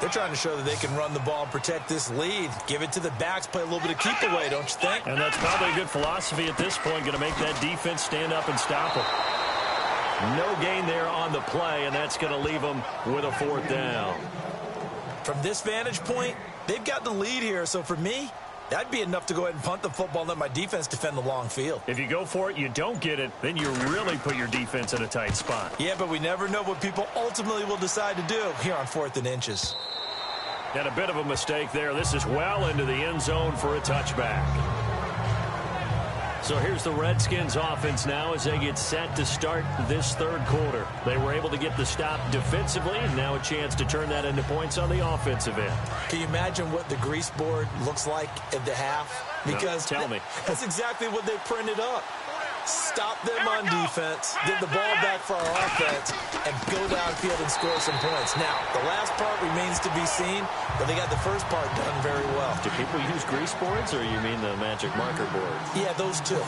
[SPEAKER 2] They're trying to show that they can run the ball and protect this lead. Give it to the backs, play a little bit of keep away, don't you think?
[SPEAKER 1] And that's probably a good philosophy at this point, going to make that defense stand up and stop them. No gain there on the play, and that's going to leave them with a 4th down.
[SPEAKER 2] From this vantage point, they've got the lead here. So for me, that'd be enough to go ahead and punt the football and let my defense defend the long field.
[SPEAKER 1] If you go for it, you don't get it, then you really put your defense in a tight spot.
[SPEAKER 2] Yeah, but we never know what people ultimately will decide to do here on 4th and inches.
[SPEAKER 1] And a bit of a mistake there. This is well into the end zone for a touchback. So here's the Redskins offense now as they get set to start this 3rd quarter. They were able to get the stop defensively, and now a chance to turn that into points on the offensive end.
[SPEAKER 2] Can you imagine what the grease board looks like at the half? Because
[SPEAKER 1] no, tell me.
[SPEAKER 2] That's exactly what they printed up. Stop them on defense, get the ball back for our offense, and go downfield and score some points. Now, the last part remains to be seen, but they got the first part done very well.
[SPEAKER 1] Do people use grease boards, or you mean the magic marker board?
[SPEAKER 2] Yeah, those two.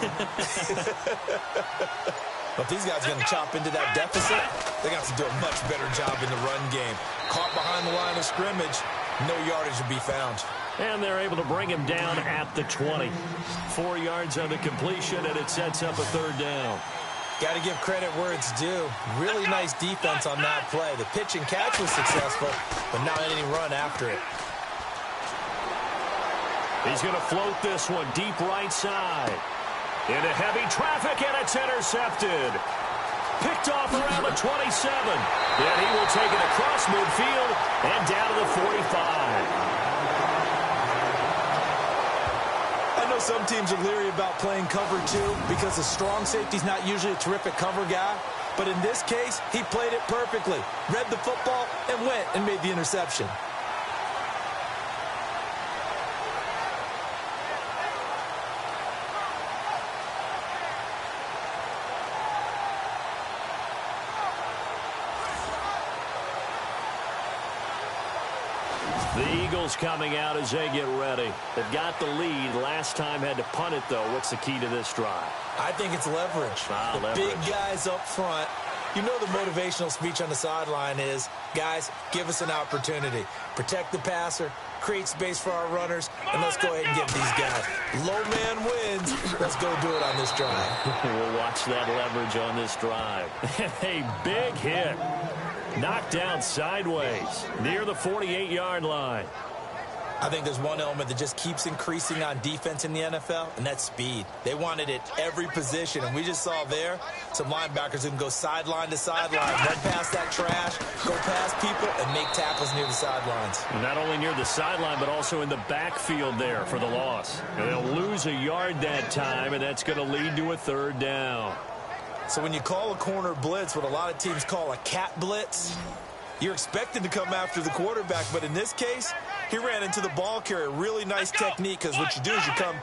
[SPEAKER 2] But these guys are going to chop into that deficit. They're going to have to do a much better job in the run game. Caught behind the line of scrimmage, no yardage to be found.
[SPEAKER 1] And they're able to bring him down at the 20. 4 yards on the completion, and it sets up a 3rd down.
[SPEAKER 2] Got to give credit where it's due. Really nice defense on that play. The pitch and catch was successful, but not any run after it.
[SPEAKER 1] He's going to float this one deep right side. Into heavy traffic, and it's intercepted. Picked off around the 27. And he will take it across midfield and down to the 45.
[SPEAKER 2] I know some teams are leery about playing cover 2 because the strong safety's not usually a terrific cover guy. But in this case, he played it perfectly. Read the football and went and made the interception.
[SPEAKER 1] The Eagles coming out as they get ready. They've got the lead. Last time had to punt it, though. What's the key to this drive?
[SPEAKER 2] I think it's leverage. The big guys up front. You know the motivational speech on the sideline is, guys, give us an opportunity. Protect the passer, create space for our runners, and let's go ahead and get these guys. Low man wins. Let's go do it on this drive.
[SPEAKER 1] We'll watch that leverage on this drive. A big hit. Knocked down sideways near the 48-yard line.
[SPEAKER 2] I think there's one element that just keeps increasing on defense in the NFL, and that's speed. They want it at every position, and we just saw there some linebackers who can go sideline to sideline, run past that trash, go past people, and make tackles near the sidelines.
[SPEAKER 1] Not only near the sideline, but also in the backfield there for the loss. And they'll lose a yard that time, and that's going to lead to a 3rd down.
[SPEAKER 2] So when you call a corner blitz, what a lot of teams call a cat blitz, you're expected to come after the quarterback. But in this case, he ran into the ball carrier. Really nice technique, because what you do is you come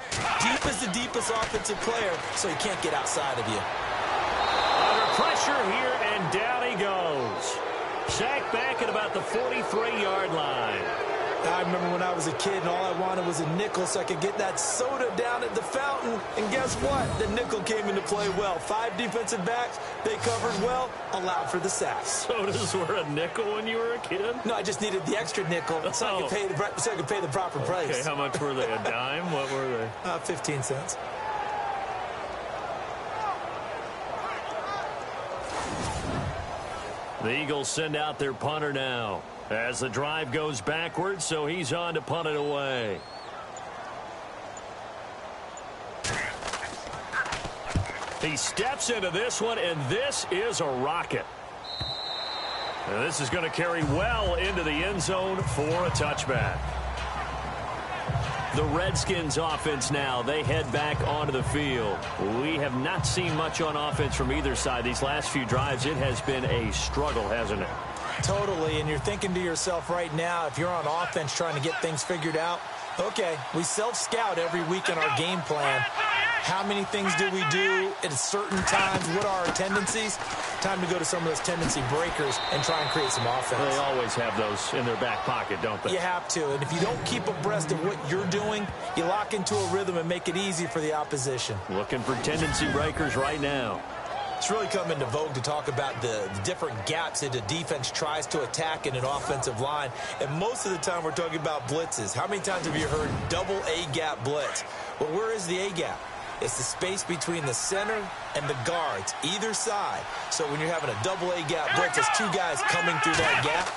[SPEAKER 2] deep as the deepest offensive player so he can't get outside of you.
[SPEAKER 1] Under pressure here, and down he goes. Sacked back at about the 43-yard line.
[SPEAKER 2] I remember when I was a kid and all I wanted was a nickel so I could get that soda down at the fountain. And guess what? The nickel came into play well. 5 defensive backs, they covered well, allowed for the sacks.
[SPEAKER 1] Sodas were a nickel when you were a kid?
[SPEAKER 2] No, I just needed the extra nickel so I could pay the proper price.
[SPEAKER 1] Okay, how much were they? A dime? What were they?
[SPEAKER 2] 15 cents.
[SPEAKER 1] The Eagles send out their punter now as the drive goes backwards, so he's on to punt it away. He steps into this one, and this is a rocket. And this is going to carry well into the end zone for a touchback. The Redskins offense now, they head back onto the field. We have not seen much on offense from either side. These last few drives, it has been a struggle, hasn't it?
[SPEAKER 2] Totally, and you're thinking to yourself right now, if you're on offense trying to get things figured out, okay, we self-scout every week in our game plan. How many things do we do at certain times? What are our tendencies? Time to go to some of those tendency breakers and try and create some offense.
[SPEAKER 1] They always have those in their back pocket, don't they?
[SPEAKER 2] You have to. And if you don't keep abreast of what you're doing, you lock into a rhythm and make it easy for the opposition.
[SPEAKER 1] Looking for tendency breakers right now.
[SPEAKER 2] It's really come into vogue to talk about the different gaps that the defense tries to attack in an offensive line. And most of the time we're talking about blitzes. How many times have you heard double A-gap blitz? Well, where is the A-gap? It's the space between the center and the guards, either side. So when you're having a double A-gap blitz, it's two guys coming through that gap.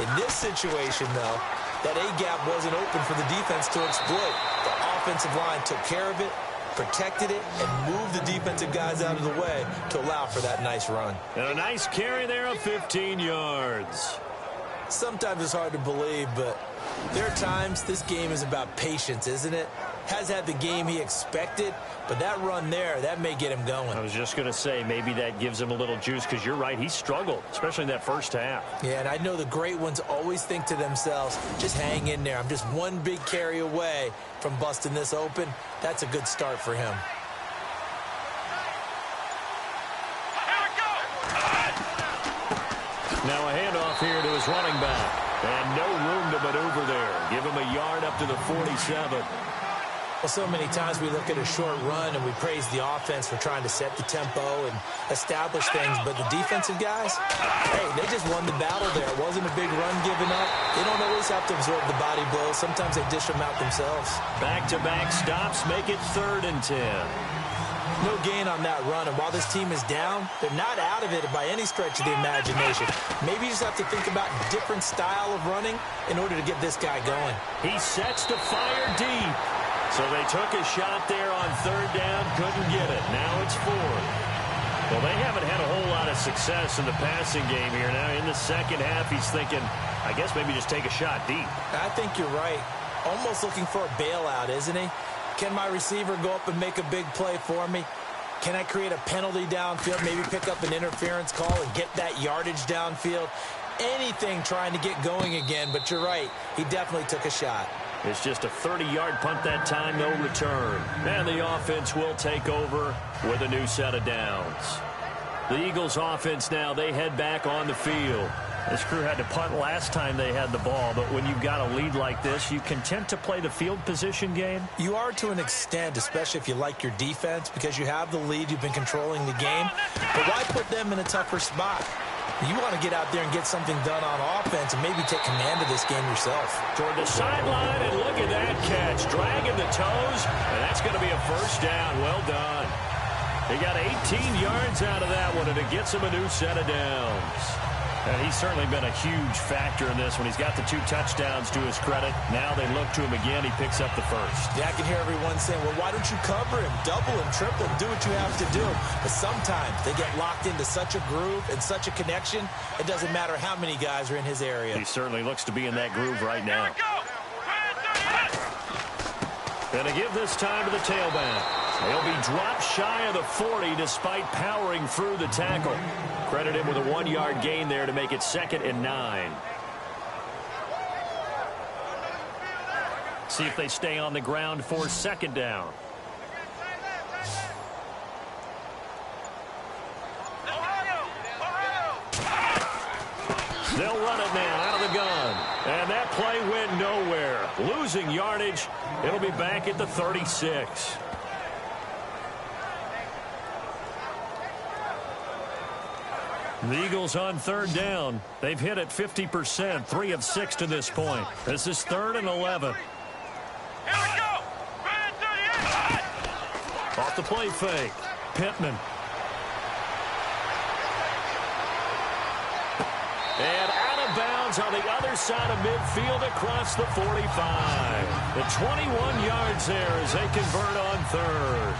[SPEAKER 2] In this situation, though, that A-gap wasn't open for the defense to exploit. The offensive line took care of it, protected it, and moved the defensive guys out of the way to allow for that nice run.
[SPEAKER 1] And a nice carry there of 15 yards.
[SPEAKER 2] Sometimes it's hard to believe, but there are times this game is about patience, isn't it? Has had the game he expected, but that run there, that may get him going.
[SPEAKER 1] I was just going to say, maybe that gives him a little juice, because you're right, he struggled, especially in that first half.
[SPEAKER 2] Yeah, and I know the great ones always think to themselves, just hang in there. I'm just one big carry away from busting this open. That's a good start for him.
[SPEAKER 1] Now a handoff here to his running back. And no room to maneuver there. Give him a yard up to the 47.
[SPEAKER 2] Well, so many times we look at a short run and we praise the offense for trying to set the tempo and establish things, but the defensive guys, hey, they just won the battle there. It wasn't a big run given up. They don't always have to absorb the body blows. Sometimes they dish them out themselves.
[SPEAKER 1] Back-to-back stops make it 3rd and 10.
[SPEAKER 2] No gain on that run, and while this team is down, they're not out of it by any stretch of the imagination. Maybe you just have to think about a different style of running in order to get this guy going.
[SPEAKER 1] He sets to fire deep. So they took a shot there on 3rd down, couldn't get it. Now it's 4th. Well, they haven't had a whole lot of success in the passing game here. Now in the second half, he's thinking, I guess maybe just take a shot deep.
[SPEAKER 2] I think you're right. Almost looking for a bailout, isn't he? Can my receiver go up and make a big play for me? Can I create a penalty downfield, maybe pick up an interference call and get that yardage downfield? Anything trying to get going again, but you're right. He definitely took a shot.
[SPEAKER 1] It's just a 30-yard punt that time, no return. And the offense will take over with a new set of downs. The Eagles offense now, they head back on the field. This crew had to punt last time they had the ball, but when you've got a lead like this, you content to play the field position game?
[SPEAKER 2] You are to an extent, especially if you like your defense, because you have the lead, you've been controlling the game. But why put them in a tougher spot? You want to get out there and get something done on offense and maybe take command of this game yourself.
[SPEAKER 1] Toward the sideline, and look at that catch. Dragging the toes, and that's going to be a 1st down. Well done. He got 18 yards out of that one, and it gets him a new set of downs. And he's certainly been a huge factor in this when he's got the 2 touchdowns to his credit. Now they look to him again. He picks up the 1st.
[SPEAKER 2] Yeah, I can hear everyone saying, well, why don't you cover him, double him, triple him, do what you have to do. But sometimes they get locked into such a groove and such a connection, it doesn't matter how many guys are in his area.
[SPEAKER 1] He certainly looks to be in that groove right now. And to give this time to the tailback. He'll be dropped shy of the 40 despite powering through the tackle. Credit him with a 1-yard gain there to make it 2nd and 9. See if they stay on the ground for 2nd down. They'll run it now out of the gun. And that play went nowhere. Losing yardage. It'll be back at the 36. The Eagles on 3rd down. They've hit it 50%, 3 of 6 to this point. This is 3rd and 11.
[SPEAKER 3] Here we go.
[SPEAKER 1] Off the play fake. Pittman. And out of bounds on the other side of midfield across the 45. The 21 yards there as they convert on 3rd.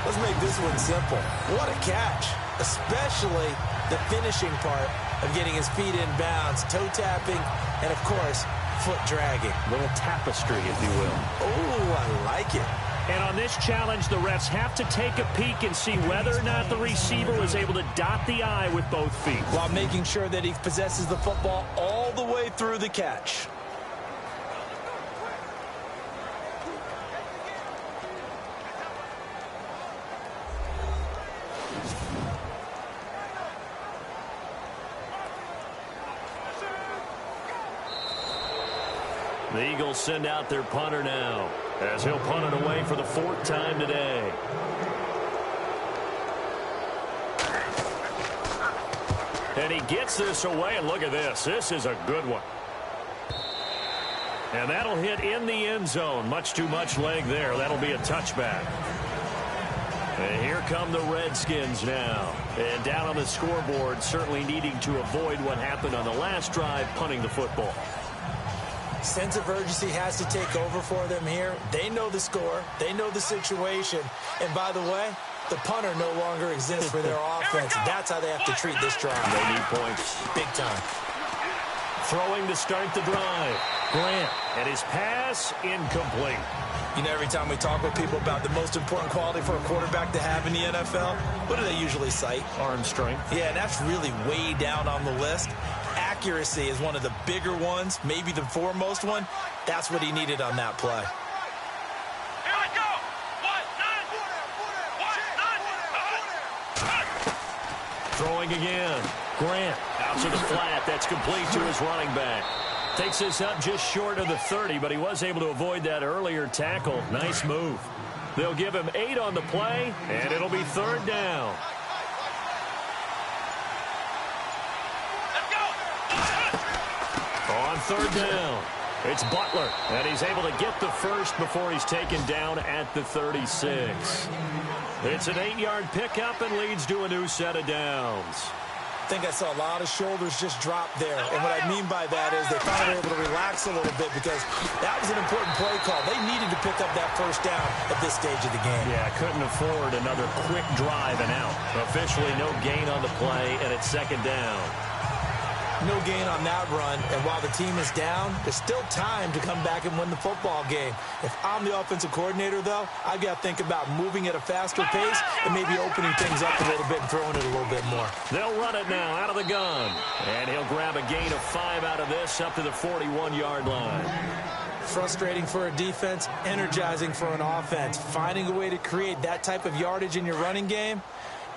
[SPEAKER 2] Let's make this one simple. What a catch, especially the finishing part of getting his feet in bounds, toe tapping, and, of course, foot dragging.
[SPEAKER 1] Little tapestry, if you will.
[SPEAKER 2] Oh, I like it.
[SPEAKER 1] And on this challenge, the refs have to take a peek and see whether or not the receiver was able to dot the I with both feet,
[SPEAKER 2] while making sure that he possesses the football all the way through the catch.
[SPEAKER 1] The Eagles send out their punter now, as he'll punt it away for the 4th time today. And he gets this away, and look at this. This is a good one. And that'll hit in the end zone. Much too much leg there. That'll be a touchback. And here come the Redskins now. And down on the scoreboard, certainly needing to avoid what happened on the last drive, punting the football.
[SPEAKER 2] Sense of urgency has to take over for them here. They know the score. They know the situation. And by the way, the punter no longer exists for their offense. That's how they have to treat this drive.
[SPEAKER 1] They need points.
[SPEAKER 2] Big time.
[SPEAKER 1] Throwing to start the drive. Grant, and his pass incomplete.
[SPEAKER 2] You know, every time we talk with people about the most important quality for a quarterback to have in the NFL, what do they usually cite?
[SPEAKER 1] Arm strength.
[SPEAKER 2] Yeah, and that's really way down on the list. Accuracy is one of the bigger ones, maybe the foremost one. That's what he needed on that play.
[SPEAKER 3] Here we go.
[SPEAKER 1] Throwing again. Grant out to the flat. That's complete to his running back. Takes this up just short of the 30, but he was able to avoid that earlier tackle. Nice move. They'll give him 8 on the play, and it'll be 3rd down. On 3rd down, it's Butler, and he's able to get the first before he's taken down at the 36. It's an 8-yard pickup and leads to a new set of downs.
[SPEAKER 2] I think I saw a lot of shoulders just drop there. And what I mean by that is they finally were able to relax a little bit because that was an important play call. They needed to pick up that first down at this stage of the game.
[SPEAKER 1] Yeah, couldn't afford another quick drive and out. Officially no gain on the play, and it's 2nd down.
[SPEAKER 2] No gain on that run, and while the team is down, there's still time to come back and win the football game. If I'm the offensive coordinator, though, I've got to think about moving at a faster pace and maybe opening things up a little bit and throwing it a little bit more.
[SPEAKER 1] They'll run it now out of the gun, and he'll grab a gain of 5 out of this up to the 41-yard line.
[SPEAKER 2] Frustrating for a defense, energizing for an offense. Finding a way to create that type of yardage in your running game,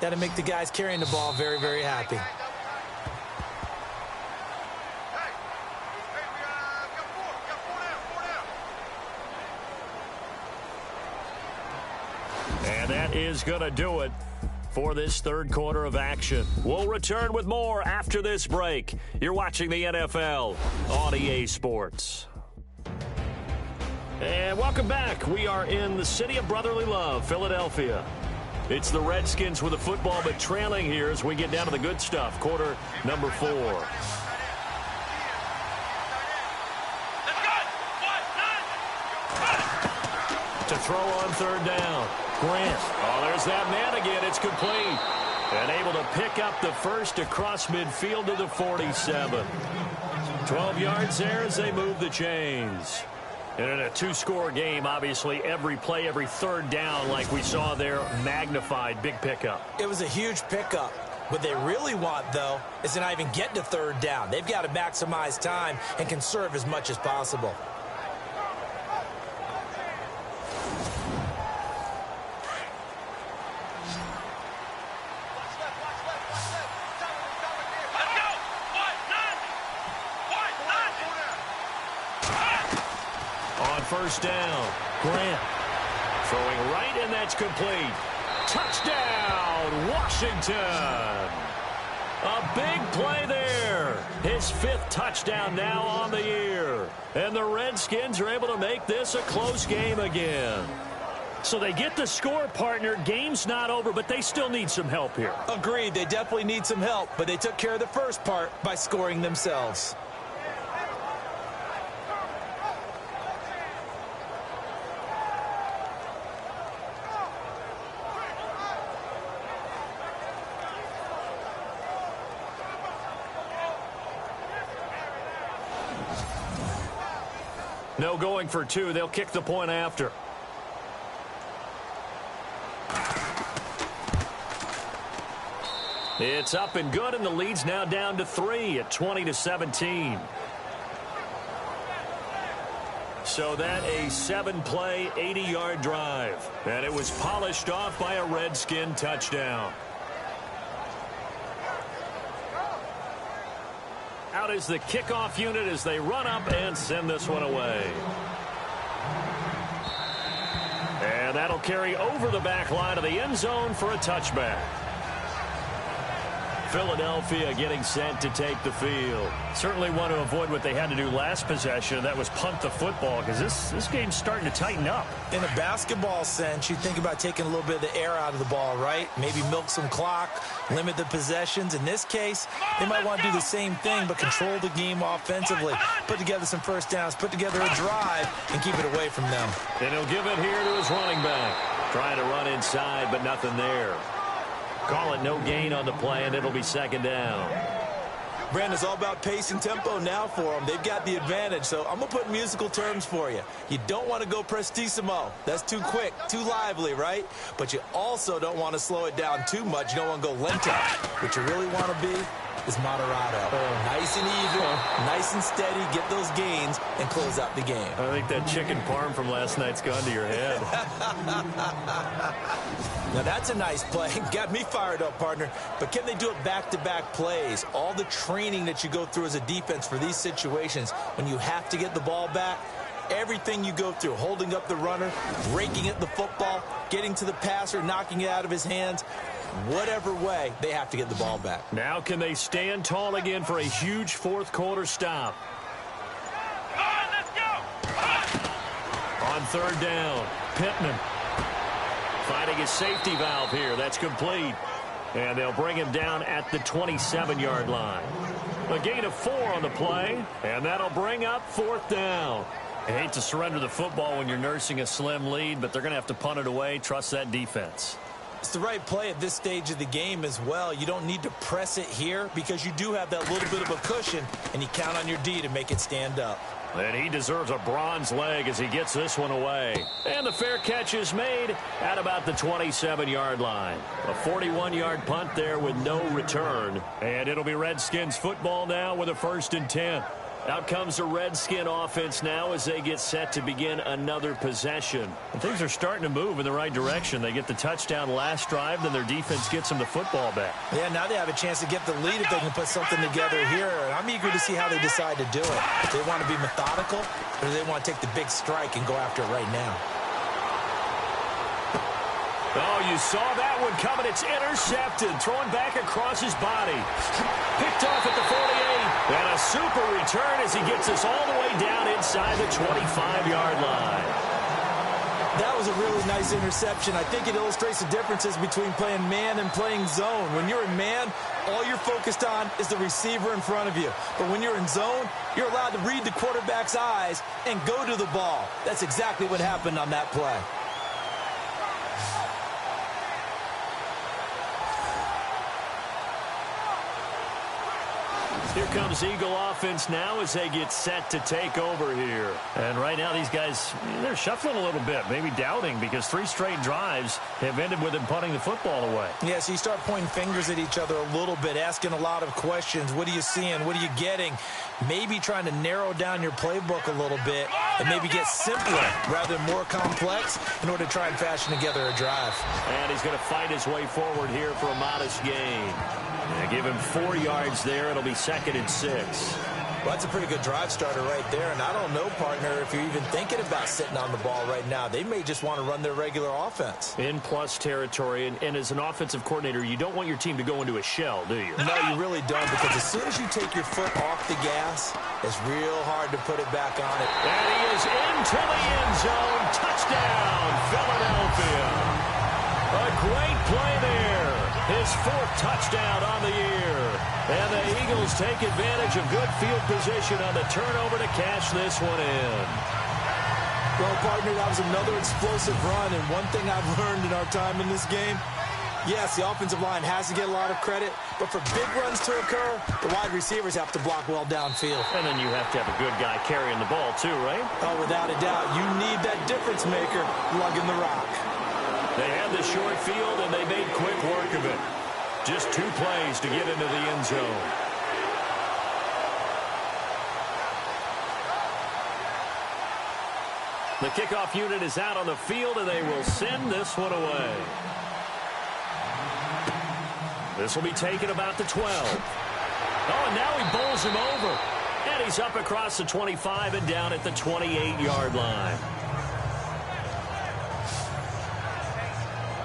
[SPEAKER 2] that'll make the guys carrying the ball very, very happy.
[SPEAKER 1] And that is going to do it for this 3rd quarter of action. We'll return with more after this break. You're watching the NFL on EA Sports. And welcome back. We are in the city of brotherly love, Philadelphia. It's the Redskins with the football, but trailing here as we get down to the good stuff. Quarter number 4. To throw on 3rd down. Grant. Oh, there's that man again. It's complete. And able to pick up the first across midfield to the 47. 12 yards there as they move the chains. And in a 2-score game, obviously, every play, every 3rd down, like we saw there, magnified. Big pickup.
[SPEAKER 2] It was a huge pickup. What they really want, though, is to not even get to 3rd down. They've got to maximize time and conserve as much as possible.
[SPEAKER 1] First down. Grant throwing right, and that's complete. Touchdown, Washington. A big play there. His 5th touchdown now on the year. And the Redskins are able to make this a close game again. So they get the score, partner. Game's not over, but they still need some help here.
[SPEAKER 2] Agreed. They definitely need some help, but they took care of the first part by scoring themselves.
[SPEAKER 1] No going for 2. They'll kick the point after. It's up and good, and the lead's now down to 3 at 20-17. So that a 7-play, 80-yard drive. And it was polished off by a Redskin touchdown. Out is the kickoff unit as they run up and send this one away. And that'll carry over the back line of the end zone for a touchback. Philadelphia getting set to take the field. Certainly want to avoid what they had to do last possession. That was punt the football, because this game's starting to tighten up.
[SPEAKER 2] In a basketball sense, you think about taking a little bit of the air out of the ball, right? Maybe milk some clock, limit the possessions. In this case, they might want to do the same thing, but control the game offensively. Put together some first downs, put together a drive, and keep it away from them.
[SPEAKER 1] And he'll give it here to his running back. Trying to run inside, but nothing there. Call it no gain on the play, and it'll be second down.
[SPEAKER 2] Brandon, it's all about pace and tempo now for them. They've got the advantage, so I'm going to put musical terms for you. You don't want to go prestissimo. That's too quick, too lively, right? But you also don't want to slow it down too much. You don't want to go lento. What you really want to be is moderado. Nice and even, nice and steady, get those gains, and close out the game.
[SPEAKER 1] I think that chicken parm from last night's gone to your head.
[SPEAKER 2] Now, that's a nice play. Got me fired up, partner. But can they do it back-to-back plays? All the training that you go through as a defense for these situations, when you have to get the ball back, everything you go through, holding up the runner, raking at the football, getting to the passer, knocking it out of his hands, whatever way, they have to get the ball back.
[SPEAKER 1] Now can they stand tall again for a huge fourth quarter stop?
[SPEAKER 3] Let's go!
[SPEAKER 1] On third down, Pittman finding his safety valve here. That's complete. And they'll bring him down at the 27-yard line. A gain of 4 on the play, and that'll bring up fourth down. I hate to surrender the football when you're nursing a slim lead, but they're going to have to punt it away. Trust that defense.
[SPEAKER 2] It's the right play at this stage of the game as well. You don't need to press it here because you do have that little bit of a cushion, and you count on your D to make it stand up.
[SPEAKER 1] And he deserves a bronze leg as he gets this one away. And the fair catch is made at about the 27-yard line. A 41-yard punt there with no return. And it'll be Redskins football now with a 1st and 10. Out comes the Redskin offense now as they get set to begin another possession. And things are starting to move in the right direction. They get the touchdown last drive, then their defense gets them the football back.
[SPEAKER 2] Yeah, now they have a chance to get the lead if they can put something together here. And I'm eager to see how they decide to do it. Do they want to be methodical, or do they want to take the big strike and go after it right now?
[SPEAKER 1] Oh, you saw that one coming. It's intercepted. Throwing back across his body. Picked off at the 48. And a super return as he gets us all the way down inside the 25-yard line.
[SPEAKER 2] That was a really nice interception. I think it illustrates the differences between playing man and playing zone. When you're in man, all you're focused on is the receiver in front of you. But when you're in zone, you're allowed to read the quarterback's eyes and go to the ball. That's exactly what happened on that play.
[SPEAKER 1] Here comes Eagle offense now as they get set to take over here. And right now these guys, they're shuffling a little bit, maybe doubting, because 3 straight drives have ended with them punting the football away.
[SPEAKER 2] Yeah, so you start pointing fingers at each other a little bit, asking a lot of questions. What are you seeing? What are you getting? Maybe trying to narrow down your playbook a little bit and maybe get simpler rather than more complex in order to try and fashion together a drive.
[SPEAKER 1] And he's going to fight his way forward here for a modest gain. They give him 4 yards there. It'll be 2nd and 6.
[SPEAKER 2] Well, that's a pretty good drive starter right there. And I don't know, partner, if you're even thinking about sitting on the ball right now. They may just want to run their regular offense.
[SPEAKER 1] In plus territory. And as an offensive coordinator, you don't want your team to go into a shell, do you?
[SPEAKER 2] No, you really don't, because as soon as you take your foot off the gas, it's real hard to put it back on it.
[SPEAKER 1] And he is into the end zone. Touchdown, Philadelphia. A great play there. His 4th touchdown on the year. And the Eagles take advantage of good field position on the turnover to cash this one in.
[SPEAKER 2] Well, partner, that was another explosive run. And one thing I've learned in our time in this game, yes, the offensive line has to get a lot of credit, but for big runs to occur, the wide receivers have to block well downfield.
[SPEAKER 1] And then you have to have a good guy carrying the ball too, right?
[SPEAKER 2] Oh, without a doubt. You need that difference maker lugging the rock.
[SPEAKER 1] They had the short field, and they made quick work of it. Just 2 plays to get into the end zone. The kickoff unit is out on the field, and they will send this one away. This will be taken about the 12. Oh, and now he bowls him over. And he's up across the 25 and down at the 28-yard line.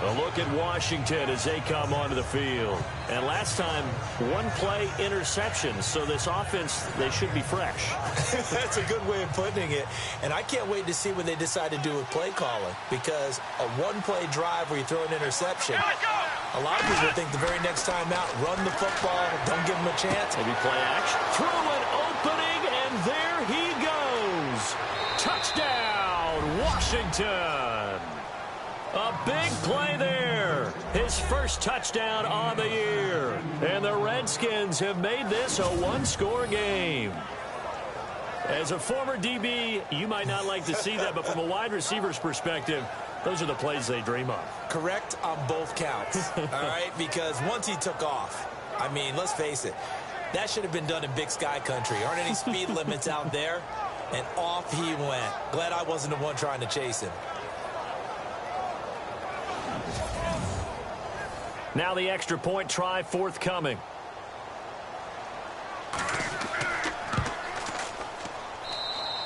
[SPEAKER 1] A look at Washington as they come onto the field. And last time, one-play interception. So this offense, they should be fresh.
[SPEAKER 2] That's a good way of putting it. And I can't wait to see what they decide to do with play calling. Because a one-play drive where you throw an interception, a lot of people think the very next time out, run the football, don't give them a chance.
[SPEAKER 1] Maybe play action. Through an opening, and there he goes. Touchdown, Washington. A big play there. His first touchdown on the year. And the Redskins have made this a one-score game. As a former DB, you might not like to see that, but from a wide receiver's perspective, those are the plays they dream of.
[SPEAKER 2] Correct on both counts, all right? Because once he took off, I mean, let's face it, that should have been done in Big Sky country. Aren't any speed limits out there? And off he went. Glad I wasn't the one trying to chase him.
[SPEAKER 1] Now the extra point try forthcoming.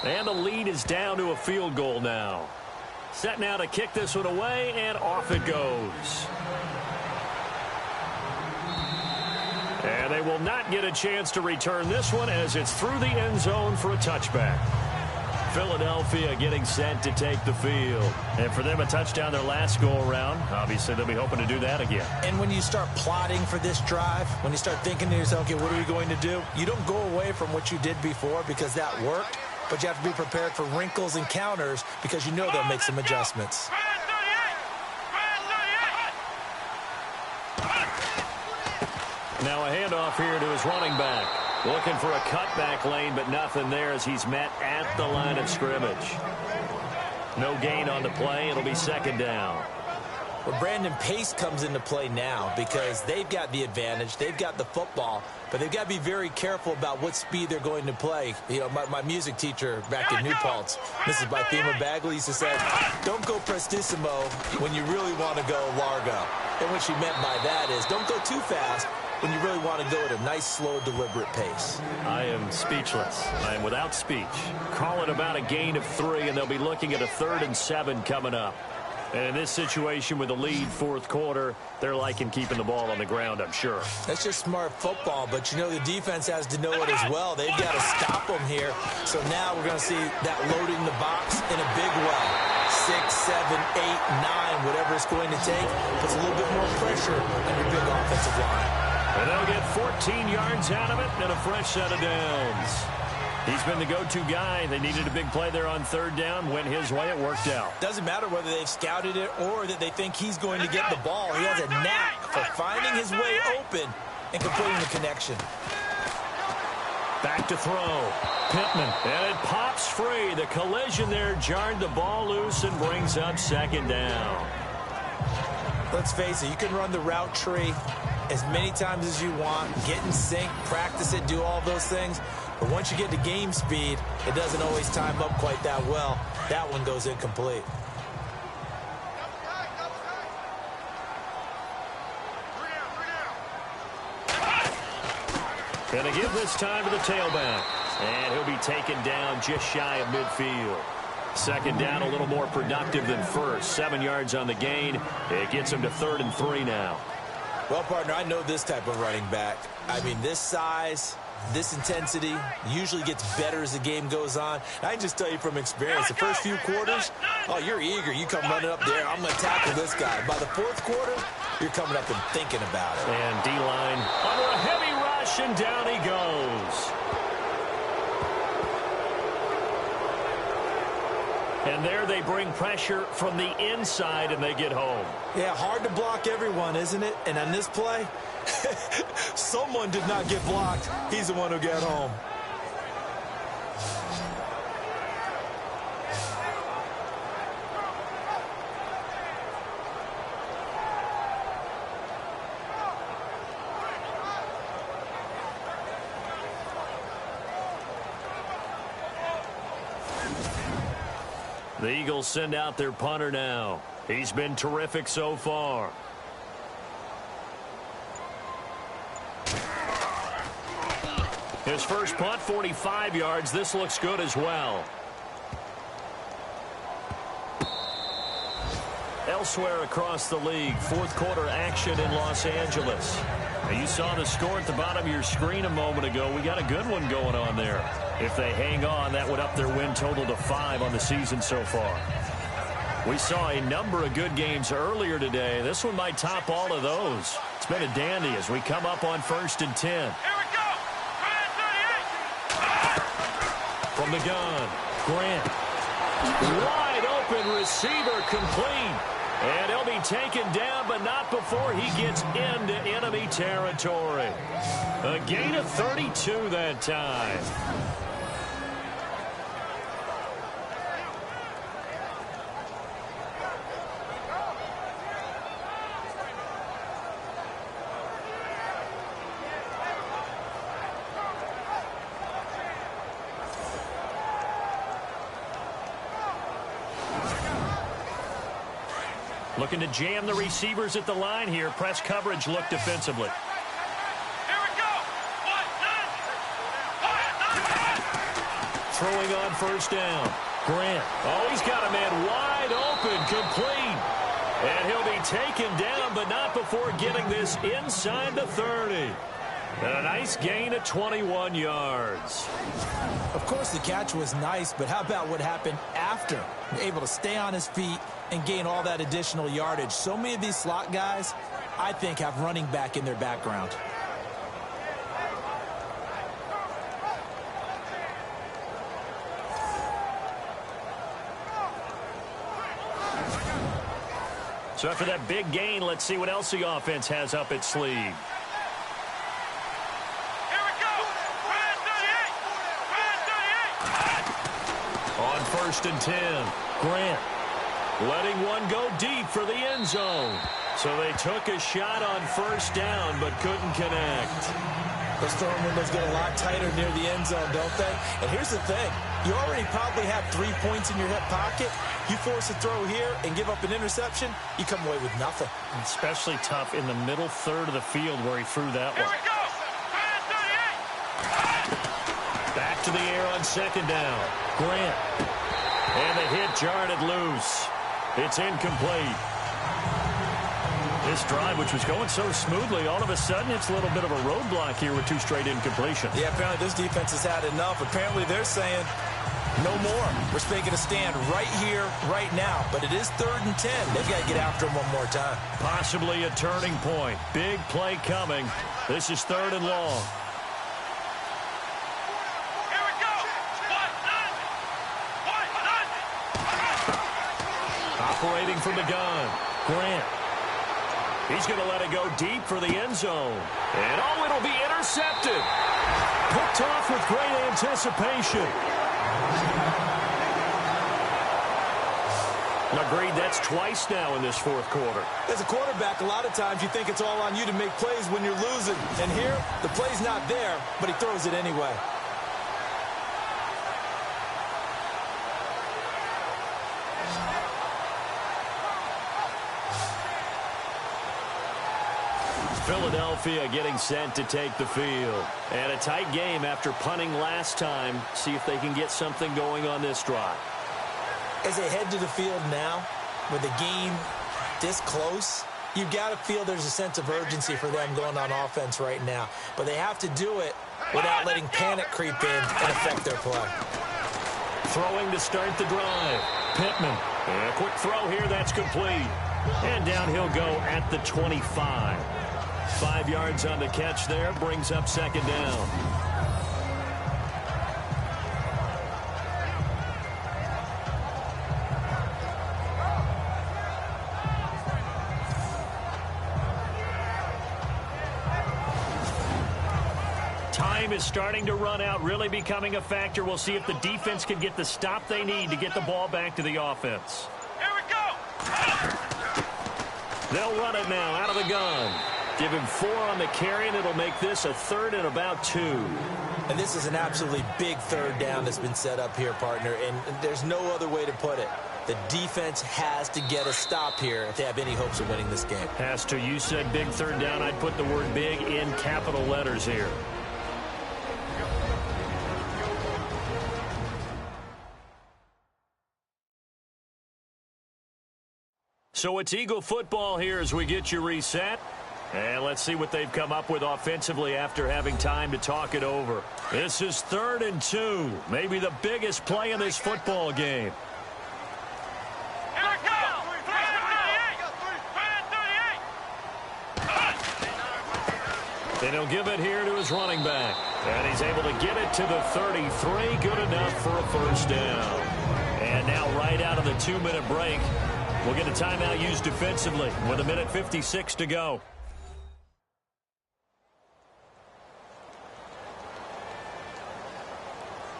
[SPEAKER 1] And the lead is down to a field goal now. Set now to kick this one away, and off it goes. And they will not get a chance to return this one as it's through the end zone for a touchback. Philadelphia getting set to take the field. And for them, a touchdown their last go-around. Obviously, they'll be hoping to do that again.
[SPEAKER 2] And when you start plotting for this drive, when you start thinking to yourself, okay, what are we going to do? You don't go away from what you did before because that worked, but you have to be prepared for wrinkles and counters because you know they'll make some adjustments.
[SPEAKER 1] Now a handoff here to his running back. Looking for a cutback lane, but nothing there as he's met at the line of scrimmage. No gain on the play. It'll be second down.
[SPEAKER 2] Well, Brandon, pace comes into play now because they've got the advantage. They've got the football, but they've got to be very careful about what speed they're going to play. You know, my music teacher back in New Paltz, Mrs. Bythema Bagley, used to say, don't go prestissimo when you really want to go largo. And what she meant by that is don't go too fast when you really want to go at a nice, slow, deliberate pace.
[SPEAKER 1] I am speechless. I am without speech. Call it about a gain of 3, and they'll be looking at a 3rd and 7 coming up. And in this situation with the lead fourth quarter, they're liking keeping the ball on the ground, I'm sure.
[SPEAKER 2] That's just smart football, but you know the defense has to know it as well. They've got to stop them here. So now we're going to see that loading the box in a big way. 6, 7, 8, 9, whatever it's going to take, puts a little bit more pressure on your big offensive line.
[SPEAKER 1] And they'll get 14 yards out of it and a fresh set of downs. He's been the go-to guy. They needed a big play there on 3rd down. Went his way. It worked out.
[SPEAKER 2] Doesn't matter whether they've scouted it or that they think he's going to get the ball. He has a knack for finding his way open and completing the connection.
[SPEAKER 1] Back to throw. Pittman. And it pops free. The collision there jarred the ball loose and brings up second down.
[SPEAKER 2] Let's face it, you can run the route tree as many times as you want, get in sync, practice it, do all those things. But once you get to game speed, it doesn't always time up quite that well. That one goes incomplete.
[SPEAKER 1] Going to give this time to the tailback. And he'll be taken down just shy of midfield. Second down, a little more productive than first. 7 yards on the gain. It gets him to 3rd and 3 now.
[SPEAKER 2] Well, partner, I know this type of running back. I mean, this size, this intensity usually gets better as the game goes on. I can just tell you from experience, the first few quarters, oh, you're eager. You come running up there, I'm going to tackle this guy. By the fourth quarter, you're coming up and thinking about it.
[SPEAKER 1] And D-line under a heavy rush, and down he goes. And there they bring pressure from the inside, and they get home.
[SPEAKER 2] Yeah, hard to block everyone, isn't it? And on this play, someone did not get blocked. He's the one who got home.
[SPEAKER 1] The Eagles send out their punter now. He's been terrific so far. His first punt, 45 yards. This looks good as well. Elsewhere across the league, fourth quarter action in Los Angeles. Now, you saw the score at the bottom of your screen a moment ago. We got a good one going on there. If they hang on, that would up their win total to 5 on the season so far. We saw a number of good games earlier today. This one might top all of those. It's been a dandy as we come up on 1st and 10.
[SPEAKER 3] Here we go.
[SPEAKER 1] From the gun, Grant. Wide open receiver complete. And he'll be taken down, but not before he gets into enemy territory. A gain of 32 that time. Looking to jam the receivers at the line here. Press coverage look defensively.
[SPEAKER 3] Here we go.
[SPEAKER 1] Throwing on first down. Grant. Oh, he's got a man wide open, complete. And he'll be taken down, but not before getting this inside the 30. And a nice gain of 21 yards.
[SPEAKER 2] Of course, the catch was nice, but how about what happened after? Able to stay on his feet and gain all that additional yardage. So many of these slot guys, I think, have running back in their background.
[SPEAKER 1] So after that big gain, let's see what else the offense has up its sleeve.
[SPEAKER 3] Here we go.
[SPEAKER 1] On 1st and 10, Grant letting one go deep for the end zone. So they took a shot on first down, but couldn't connect.
[SPEAKER 2] Those throwing windows get a lot tighter near the end zone, don't they? And here's the thing. You already probably have 3 points in your hip pocket. You force a throw here and give up an interception, you come away with nothing.
[SPEAKER 1] Especially tough in the middle third of the field where he threw that
[SPEAKER 3] Here
[SPEAKER 1] one.
[SPEAKER 3] we go.
[SPEAKER 1] Back to the air on second down. Grant. And the hit jarred it loose. It's incomplete. This drive, which was going so smoothly, all of a sudden it's a little bit of a roadblock here with 2 straight incompletions.
[SPEAKER 2] Yeah, apparently this defense has had enough. Apparently they're saying no more. We're making a stand right here, right now. But it is 3rd and 10. They've got to get after him one more time.
[SPEAKER 1] Possibly a turning point. Big play coming. This is 3rd and long.
[SPEAKER 3] Here we go.
[SPEAKER 1] Operating from the gun. Grant. He's going to let it go deep for the end zone. And oh, it'll be intercepted. Picked off with great anticipation. Agreed, that's twice now in this 4th quarter.
[SPEAKER 2] As a quarterback, a lot of times you think it's all on you to make plays when you're losing. And here, the play's not there, but he throws it anyway.
[SPEAKER 1] Philadelphia getting set to take the field. And a tight game after punting last time. See if they can get something going on this drive.
[SPEAKER 2] As they head to the field now, with the game this close, you've got to feel there's a sense of urgency for them going on offense right now. But they have to do it without letting panic creep in and affect their play.
[SPEAKER 1] Throwing to start the drive. Pittman. And a quick throw here, that's complete. And down he'll go at the 25. 5 yards on the catch there, brings up 2nd down. Time is starting to run out, really becoming a factor. We'll see if the defense can get the stop they need to get the ball back to the offense.
[SPEAKER 3] Here we go.
[SPEAKER 1] They'll run it now out of the gun. Give him 4 on the carry, and it'll make this a 3rd and about 2.
[SPEAKER 2] And this is an absolutely big 3rd down that's been set up here, partner, and there's no other way to put it. The defense has to get a stop here if they have any hopes of winning this game.
[SPEAKER 1] Has to. You said big 3rd down. I'd put the word big in capital letters here. So it's Eagle football here as we get you reset. And let's see what they've come up with offensively after having time to talk it over. This is 3rd and 2. Maybe the biggest play in this football game. And he'll give it here to his running back. And he's able to get it to the 33. Good enough for a first down. And now right out of the 2-minute break, we'll get a timeout used defensively with 1:56 to go.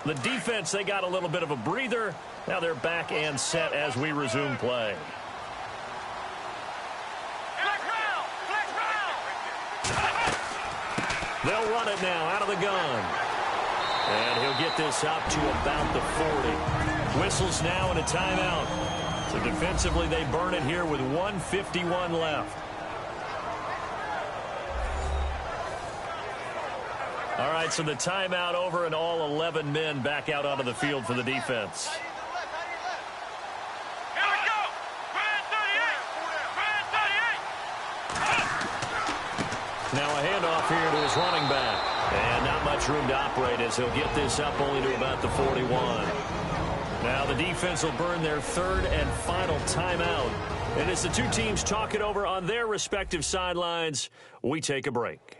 [SPEAKER 1] The defense, they got a little bit of a breather. Now they're back and set as we resume play. They'll run it now out of the gun. And he'll get this up to about the 40. Whistles now and a timeout. So defensively, they burn it here with 1:51 left. All right, so the timeout over and all 11 men back out onto the field for the defense. Now a handoff here to his running back. And not much room to operate as he'll get this up only to about the 41. Now the defense will burn their 3rd and final timeout. And as the two teams talk it over on their respective sidelines, we take a break.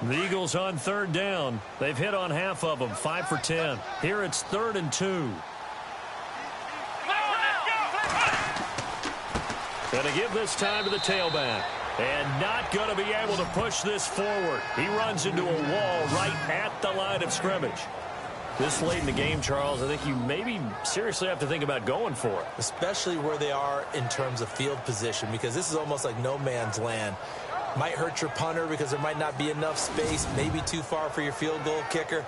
[SPEAKER 1] The Eagles on 3rd down. They've hit on half of them, 5 for 10. Here it's 3rd and 2. Going to give this time to the tailback. And not going to be able to push this forward. He runs into a wall right at the line of scrimmage. This late in the game, Charles, I think you maybe seriously have to think about going for it.
[SPEAKER 2] Especially where they are in terms of field position, because this is almost like no man's land. Might hurt your punter because there might not be enough space, maybe too far for your field goal kicker.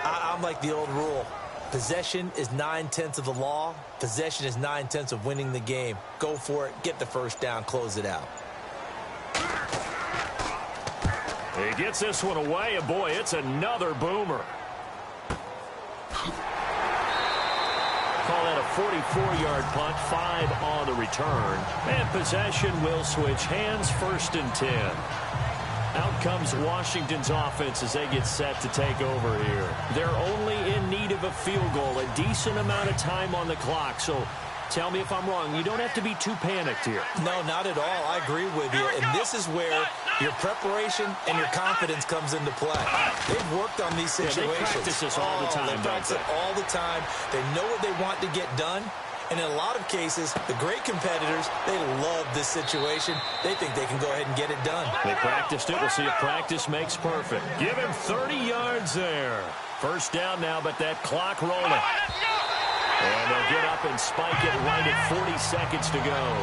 [SPEAKER 2] I'm like the old rule. Possession is 9/10 of the law. Possession is 9/10 of winning the game. Go for it. Get the first down. Close it out.
[SPEAKER 1] He gets this one away, and boy, it's another boomer. Call that a 44-yard punt, 5 on the return. And possession will switch hands, 1st and 10. Out comes Washington's offense as they get set to take over here. They're only in need of a field goal, a decent amount of time on the clock. So tell me if I'm wrong. You don't have to be too panicked here.
[SPEAKER 2] No, not at all. I agree with you. And this is where your preparation and your confidence comes into play. They've worked on these situations.
[SPEAKER 1] Yeah, they practice this all the time.
[SPEAKER 2] They practice it all the time. They know what they want to get done. And in a lot of cases, the great competitors, they love this situation. They think they can go ahead and get it done.
[SPEAKER 1] They practiced it. We'll see if practice makes perfect. Give him 30 yards there. First down now, but that clock rolling. And they'll get up and spike it right at 40 seconds to go.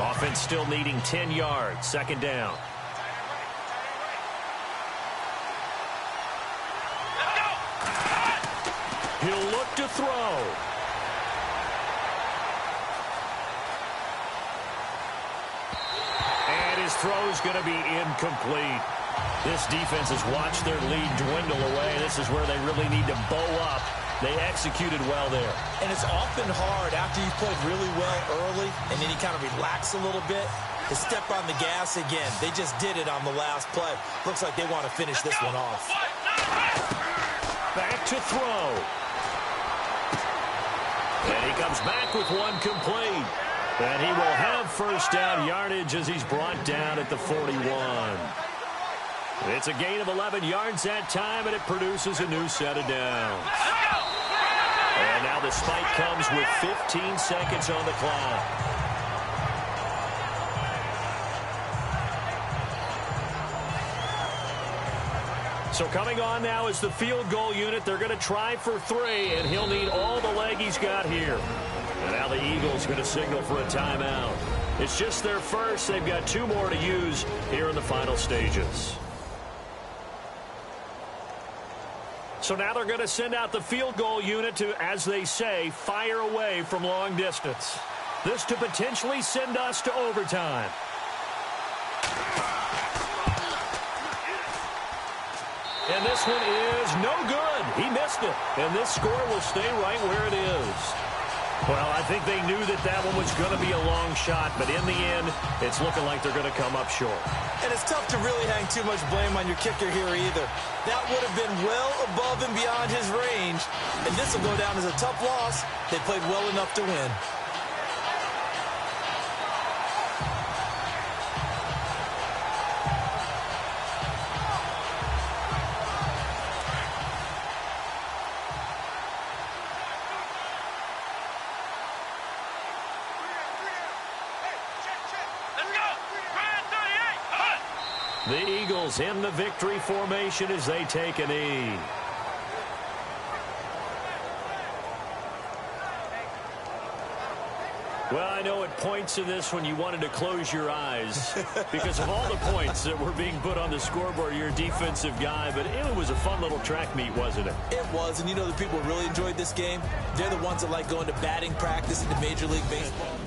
[SPEAKER 1] Offense still needing 10 yards. 2nd down. He'll look to throw. And his throw's going to be incomplete. This defense has watched their lead dwindle away. This is where they really need to bow up. They executed well there.
[SPEAKER 2] And it's often hard after you've played really well early and then you kind of relax a little bit to step on the gas again. They just did it on the last play. Looks like they want to finish this one off.
[SPEAKER 1] Back to throw. And he comes back with one complete. And he will have first down yardage as he's brought down at the 41. It's a gain of 11 yards that time, and it produces a new set of downs. And now the spike comes with 15 seconds on the clock. So coming on now is the field goal unit. They're going to try for 3, and he'll need all the leg he's got here. And now the Eagles going to signal for a timeout. It's just their first. They've got 2 more to use here in the final stages. So now they're going to send out the field goal unit to, as they say, fire away from long distance. This to potentially send us to overtime. And this one is no good. He missed it. And this score will stay right where it is. Well, I think they knew that that one was going to be a long shot, but in the end, it's looking like they're going to come up short.
[SPEAKER 2] And it's tough to really hang too much blame on your kicker here either. That would have been well above and beyond his range, and this will go down as a tough loss. They played well enough to win.
[SPEAKER 1] The Eagles in the victory formation as they take a knee. Well, I know at points in this one you wanted to close your eyes because of all the points that were being put on the scoreboard. You're a defensive guy, but it was a fun little track meet, wasn't it?
[SPEAKER 2] It was, and you know the people who really enjoyed this game? They're the ones that like going to batting practice in the Major League Baseball.